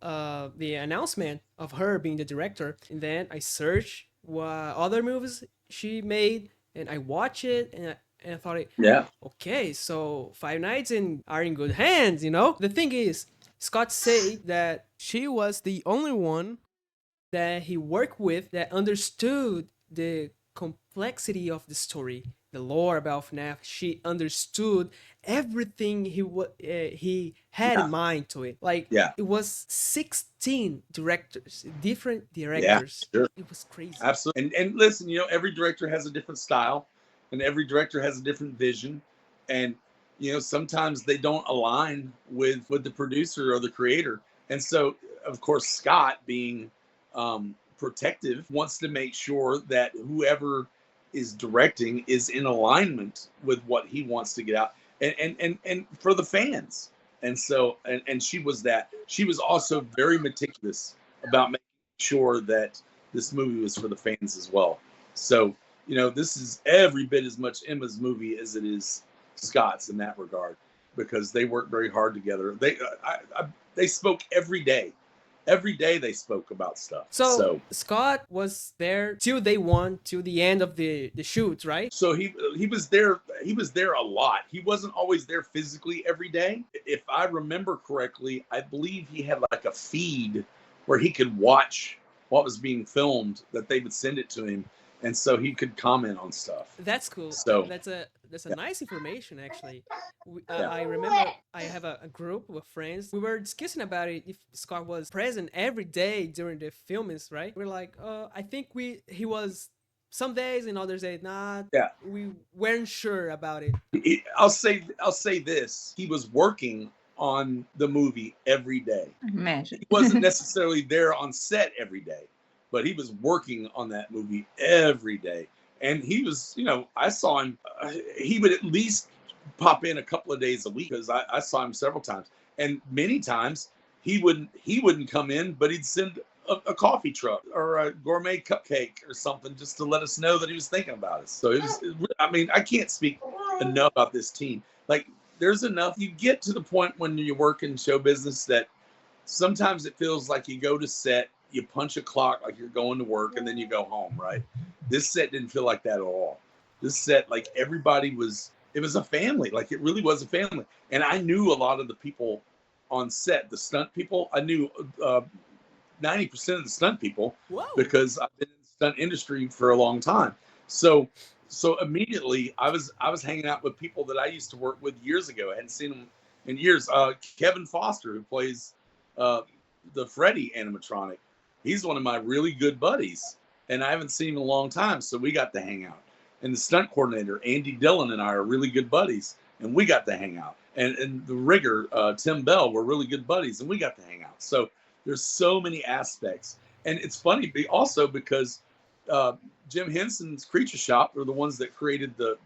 the announcement of her being the director, and then I searched what other movies she made, and I watched it, and I thought, Yeah. okay, so Five Nights are in good hands, you know? The thing is, Scott said that she was the only one that he worked with that understood the complexity of the story, the lore about FNaF. She understood everything he had in mind to it. Like it was 16 directors, different directors. Yeah, sure. It was crazy. Absolutely. And listen, every director has a different style, and every director has a different vision, and sometimes they don't align with the producer or the creator. And so, of course, Scott, being protective, wants to make sure that whoever is directing is in alignment with what he wants to get out, and for the fans. And so, and she was that. She was also very meticulous about making sure that this movie was for the fans as well. So, this is every bit as much Emma's movie as it is Scott's in that regard, because they worked very hard together. They spoke every day. Every day they spoke about stuff. So Scott was there till day one, till the end of the shoot, right? So he was there. He was there a lot. He wasn't always there physically every day. If I remember correctly, I believe he had like a feed where he could watch what was being filmed, that they would send it to him, and so he could comment on stuff. That's cool. So that's a nice information, actually. I remember I have a group of friends. We were discussing about it, if Scott was present every day during the films, right? We're like, I think he was some days, and others days not. Yeah. We weren't sure about it. I'll say this: he was working on the movie every day. Imagine. He wasn't necessarily there on set every day, but he was working on that movie every day. And he was, I saw him, he would at least pop in a couple of days a week, because I saw him several times. And many times he wouldn't come in, but he'd send a coffee truck or a gourmet cupcake or something, just to let us know that he was thinking about us. So I can't speak enough about this team. Like, there's enough. You get to the point when you work in show business that sometimes it feels like you go to set, you punch a clock like you're going to work, and then you go home, right? This set didn't feel like that at all. This set, like, everybody it was a family. Like, it really was a family. And I knew a lot of the people on set, the stunt people. I knew 90% of the stunt people. Whoa. Because I've been in the stunt industry for a long time. So immediately I was hanging out with people that I used to work with years ago. I hadn't seen them in years. Kevin Foster, who plays the Freddy animatronic, he's one of my really good buddies, and I haven't seen him in a long time, so we got to hang out. And the stunt coordinator, Andy Dillon, and I are really good buddies, and we got to hang out. And the rigger, Tim Bell, were really good buddies, and we got to hang out. So there's so many aspects. And it's funny also because Jim Henson's Creature Shop are the ones that created the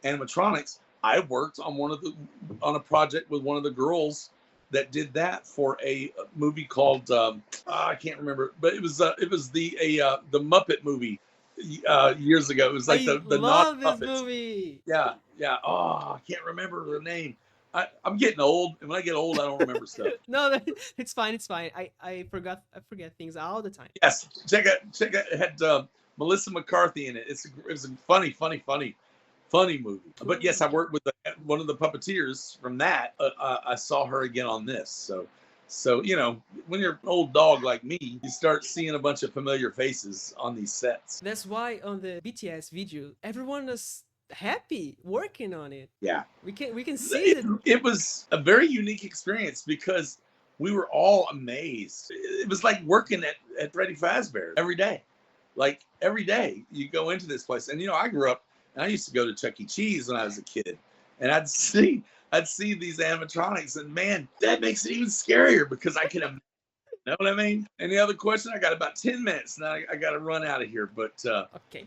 animatronics. I worked on a project with one of the girls that did that for a movie called I can't remember, but it was the Muppet movie years ago. It was like the love non this Muppets movie. Yeah. Oh, I can't remember the name. I'm getting old, and when I get old, I don't remember stuff. No, it's fine. I forget things all the time. Yes, check it. It had Melissa McCarthy in it. It was a funny movie. Cool. But yes, I worked with one of the puppeteers from that. I saw her again on this. So when you're an old dog like me, you start seeing a bunch of familiar faces on these sets. That's why on the BTS video, everyone is happy working on it. Yeah, we can see that it was a very unique experience, because we were all amazed. It was like working at Freddy Fazbear every day. Like, every day you go into this place, and I grew up And I used to go to Chuck E. Cheese when I was a kid, and I'd see these animatronics, and man, that makes it even scarier because I can imagine. Know what I mean? Any other question? I got about 10 minutes. Now I got to run out of here. But Okay.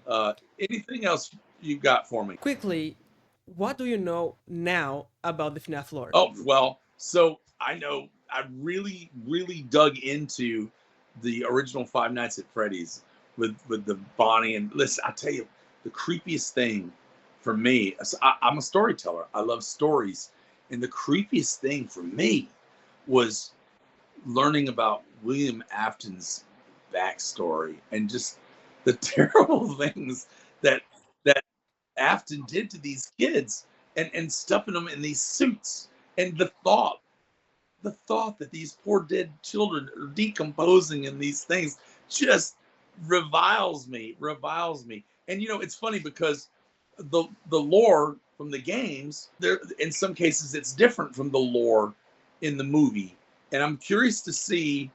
Anything else you got for me? Quickly, what do you know now about the FNaF lore? Oh, well, so I know I really, really dug into the original Five Nights at Freddy's with the Bonnie. And listen, I tell you, the creepiest thing for me, I'm a storyteller. I love stories. And the creepiest thing for me was learning about William Afton's backstory and just the terrible things that Afton did to these kids and stuffing them in these suits, and the thought that these poor dead children are decomposing in these things just reviles me. And it's funny because the lore from the games, there in some cases it's different from the lore in the movie. And I'm curious to see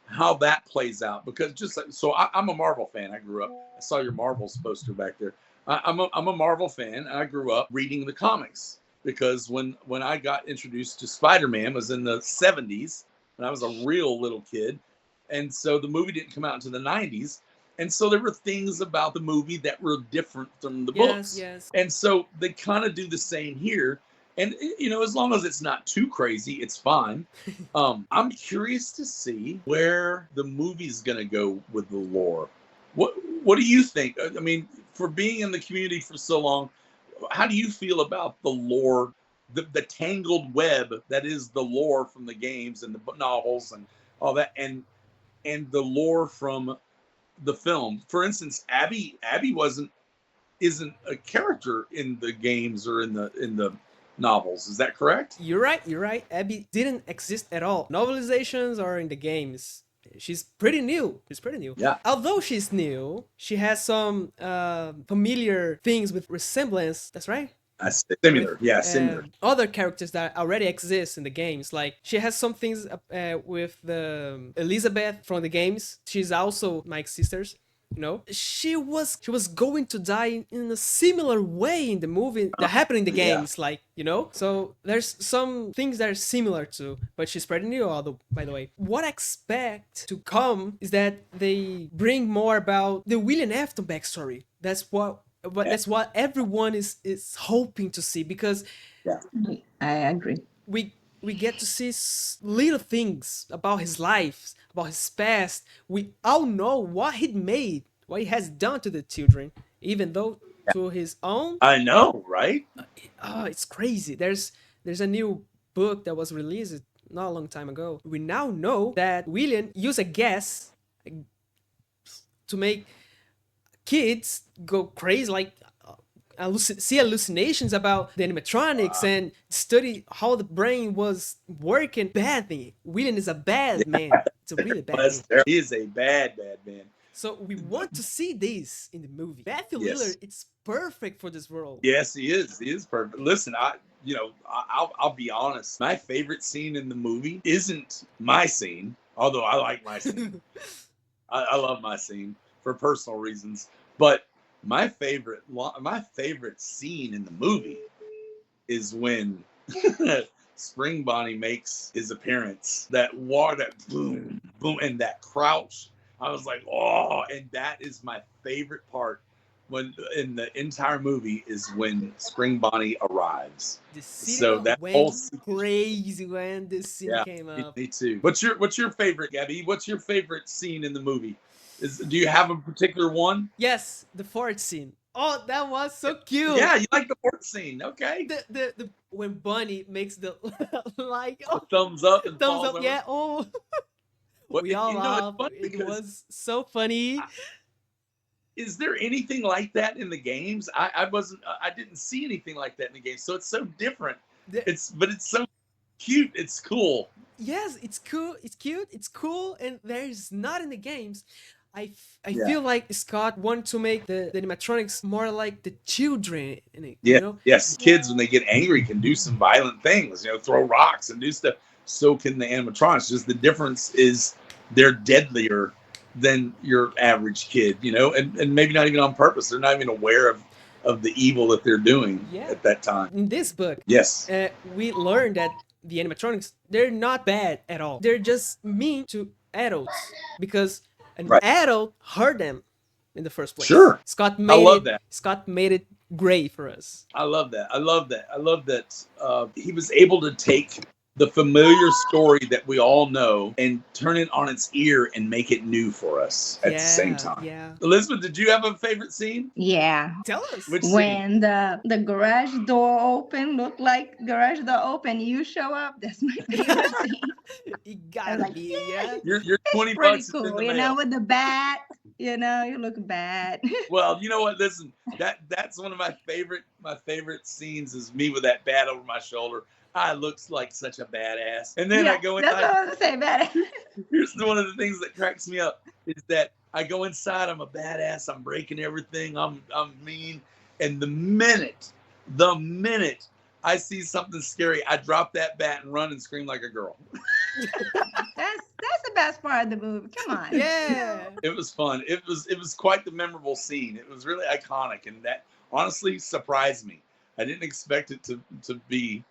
how that plays out, because I'm a Marvel fan. I grew up. I saw your Marvels poster back there. I'm a Marvel fan. I grew up reading the comics because when I got introduced to Spider-Man was in the 70s when I was a real little kid, and so the movie didn't come out until the 90s, and so there were things about the movie that were different from the books. Yes. And so they kind of do the same here. And, as long as it's not too crazy, it's fine. I'm curious to see where the movie's going to go with the lore. What do you think? I mean, for being in the community for so long, how do you feel about the lore, the tangled web that is the lore from the games and the novels and all that, and the lore from the film? For instance, Abby isn't a character in the games or in the novels. Is that correct? You're right. Abby didn't exist at all. Novelizations or in the games. She's pretty new. Yeah. Although she's new, she has some familiar things with resemblance. That's right. Similar. Yeah, similar. Other characters that already exist in the games. Like she has some things with the Elizabeth from the games. She's also Mike's sisters. She was going to die in a similar way in the movie that happened in the games, so there's some things that are similar too, but she's pretty new. Although, by the way, what I expect to come is that they bring more about the William Afton backstory. That's what everyone is hoping to see, because I agree. we get to see little things about his life, about his past. We all know what he has done to the children, even though to his own. I know, right? It's crazy. There's a new book that was released not a long time ago. We now know that William used a gas to make kids go crazy, like see hallucinations about the animatronics and study how the brain was working. Bad thing. William is a bad man. It's a really bad man. He is a bad man. So we want to see this in the movie. Matthew Lillard, it's perfect for this role. Yes, he is. He is perfect. Listen, I'll be honest. My favorite scene in the movie isn't my scene, although I like my scene. I love my scene for personal reasons, but my favorite scene in the movie is when Spring Bonnie makes his appearance. That boom, boom, and that crouch. I was like, oh, and that is my favorite part when in the entire movie is when Spring Bonnie arrives. So that whole crazy when this scene came up. Me too. What's your favorite, Gabby? What's your favorite scene in the movie? Do you have a particular one? Yes, the fort scene. Oh, that was so cute. Yeah, you like the fort scene. Okay. The when Bonnie makes the the thumbs up and thumbs up. Over. Yeah. Oh. We all laughed. It was so funny. Is there anything like that in the games? I didn't see anything like that in the games. So it's so different. But it's so cute. It's cool. Yes, it's cool. It's cute. It's cool. And there's not in the games. I feel like Scott wanted to make the animatronics more like the children in it. Yeah. Yes. Kids, when they get angry, can do some violent things. Throw rocks and do stuff. So can the animatronics. Just the difference is they're deadlier than your average kid. And maybe not even on purpose. They're not even aware of the evil that they're doing at that time. In this book, Yes. we learned that the animatronics, they're not bad at all. They're just mean to adults because an adult hurt them in the first place. Sure. Scott I love that. Scott made it great for us. I love that. I love that he was able to take the familiar story that we all know and turn it on its ear and make it new for us at the same time. Yeah. Elizabeth, did you have a favorite scene? Yeah. Tell us. Which scene? When the garage door open, look like garage door open, you show up. That's my favorite scene. It gotta be, yeah. You're 20 Pretty bucks is in cool, the you mail. know, with the bat. You know, you look bad. Well, you know what? Listen, that's one of my favorite scenes is me with that bat over my shoulder. I looks like such a badass. And then I go inside. That's what I was saying, badass. Here's one of the things that cracks me up is that I go inside. I'm a badass. I'm breaking everything. I'm mean. And the minute I see something scary, I drop that bat and run and scream like a girl. That's the best part of the movie. Come on. Yeah. It was fun. It was quite the memorable scene. It was really iconic, and that honestly surprised me. I didn't expect it to be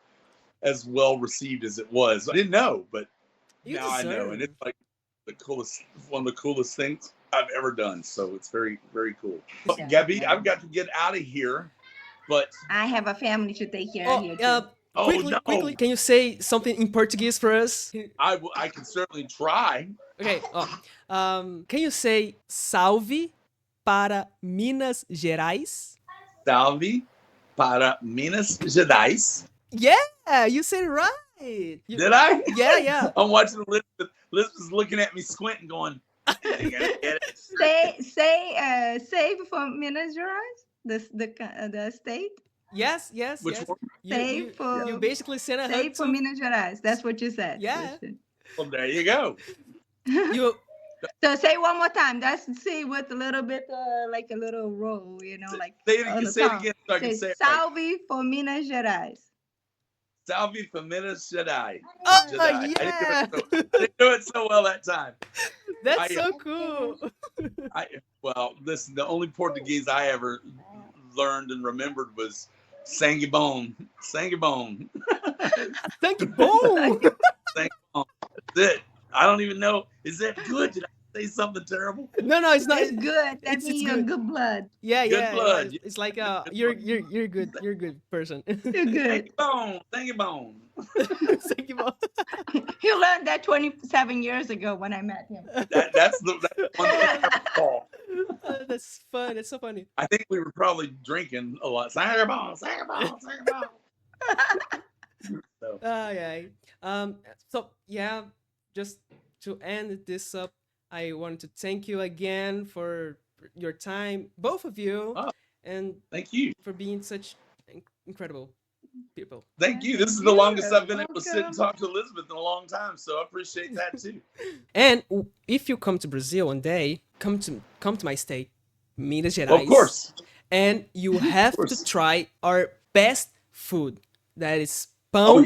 as well received as it was. I didn't know, but now I know, and it's like one of the coolest things I've ever done. So it's very, very cool. But Gabby, I've got to get out of here, but I have a family to take care of here too. Quickly, can you say something in Portuguese for us? I can certainly try. Okay. Can you say salve para Minas Gerais? Salve para Minas Gerais. Yeah, you said it right. Did I? Yeah. I'm watching Elizabeth. Elizabeth's looking at me squinting, going, "I gotta get it." Say save for Minas Gerais, the state. Yes. Which one? You basically said a save for Minas Gerais. That's what you said. Yeah. Well, there you go. So say one more time. That's see with a little bit like a little roll, you know, like say it again so I can say it salve right. for Minas Gerais. Salve for Minas Gerais. Oh, Gerais. yeah. I didn't do it so well that time. That's so cool. Well, listen, the only Portuguese I ever learned and remembered was sangue bom. Sangue bom. Sangue bom. Sangue bom. That's it. I don't even know. Is that good? Did I say something terrible? No, it's not. It's good. That means you're good blood. Yeah. Good blood. Yeah. It's like you're good. You're a good person. You're good. Thank you, bone. Thank you, bone. He learned that 27 years ago when I met him. That's the one thing I recall. That's fun. It's so funny. I think we were probably drinking a lot. Sangue bom. So. So yeah, just to end this up, I want to thank you again for your time, both of you, and thank you for being such incredible people. Thank you. This is the longest I've been able to sit and talk to Elizabeth in a long time, so I appreciate that too. And if you come to Brazil one day, come to my state, Minas Gerais. Of course. And you have to try our best food. That is pão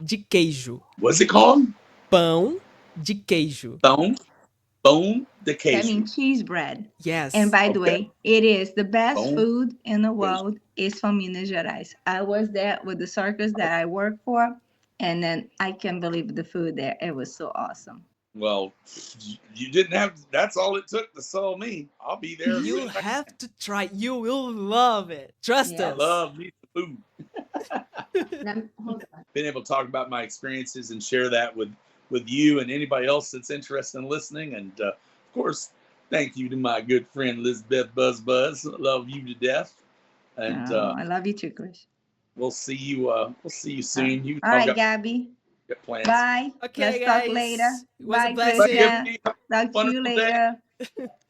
de queijo. What's it called? Pão de queijo. Pão de queijo. That means cheese bread. Yes. And by the way, it is the best food in the world is from Minas Gerais. I was there with the circus that I work for, and then I can't believe the food there. It was so awesome. Well, you didn't have to, that's all it took to sell me. I'll be there. You have to try. You will love it. Trust us. I love me some food. Hold on. Been able to talk about my experiences and share that with you and anybody else that's interested in listening. And of course, thank you to my good friend Elizabeth Buzz. Love you to death. And I love you too, Chris. We'll see you soon. All right, Gabby. Get plans. Bye. Okay, Let's guys. talk later. It was Bye, a blessing. Christian. Talk to you later.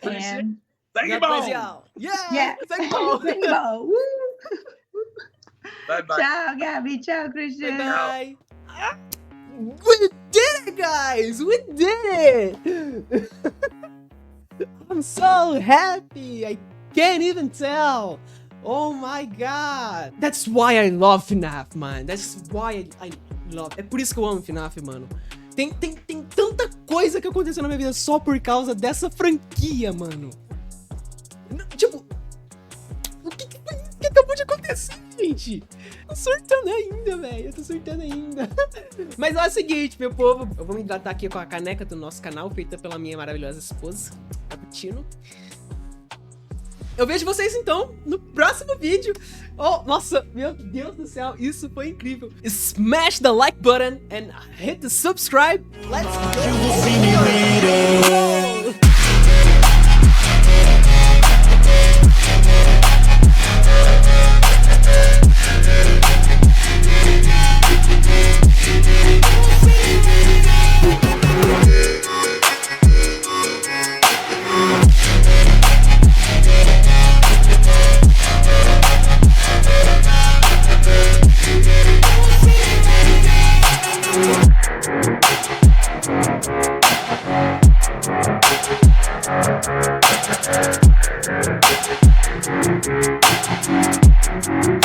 And thank you, God bless Bo. y'all. Yeah. Yeah. Thank you. Thank you, Bo. Woo. Bye-bye. Ciao, Gabby. Ciao, Christian. Bye. We did it, guys. We did it. I'm so happy. I can't even tell. Oh my god. That's why I love FNaF, man. That's why I love. É por isso que eu amo FNaF, mano. Tem tanta coisa que aconteceu na minha vida só por causa dessa franquia, mano. Tipo, o que eu gente. Tô surtando ainda, velho. Eu tô surtando ainda. Mas é o seguinte, meu povo. Eu vou me hidratar aqui com a caneca do nosso canal, feita pela minha maravilhosa esposa, Cappuccino. Eu vejo vocês, então, no próximo vídeo. Oh, nossa, meu Deus do céu, isso foi incrível. Smash the like button and hit the subscribe. Let's go! We'll be right back.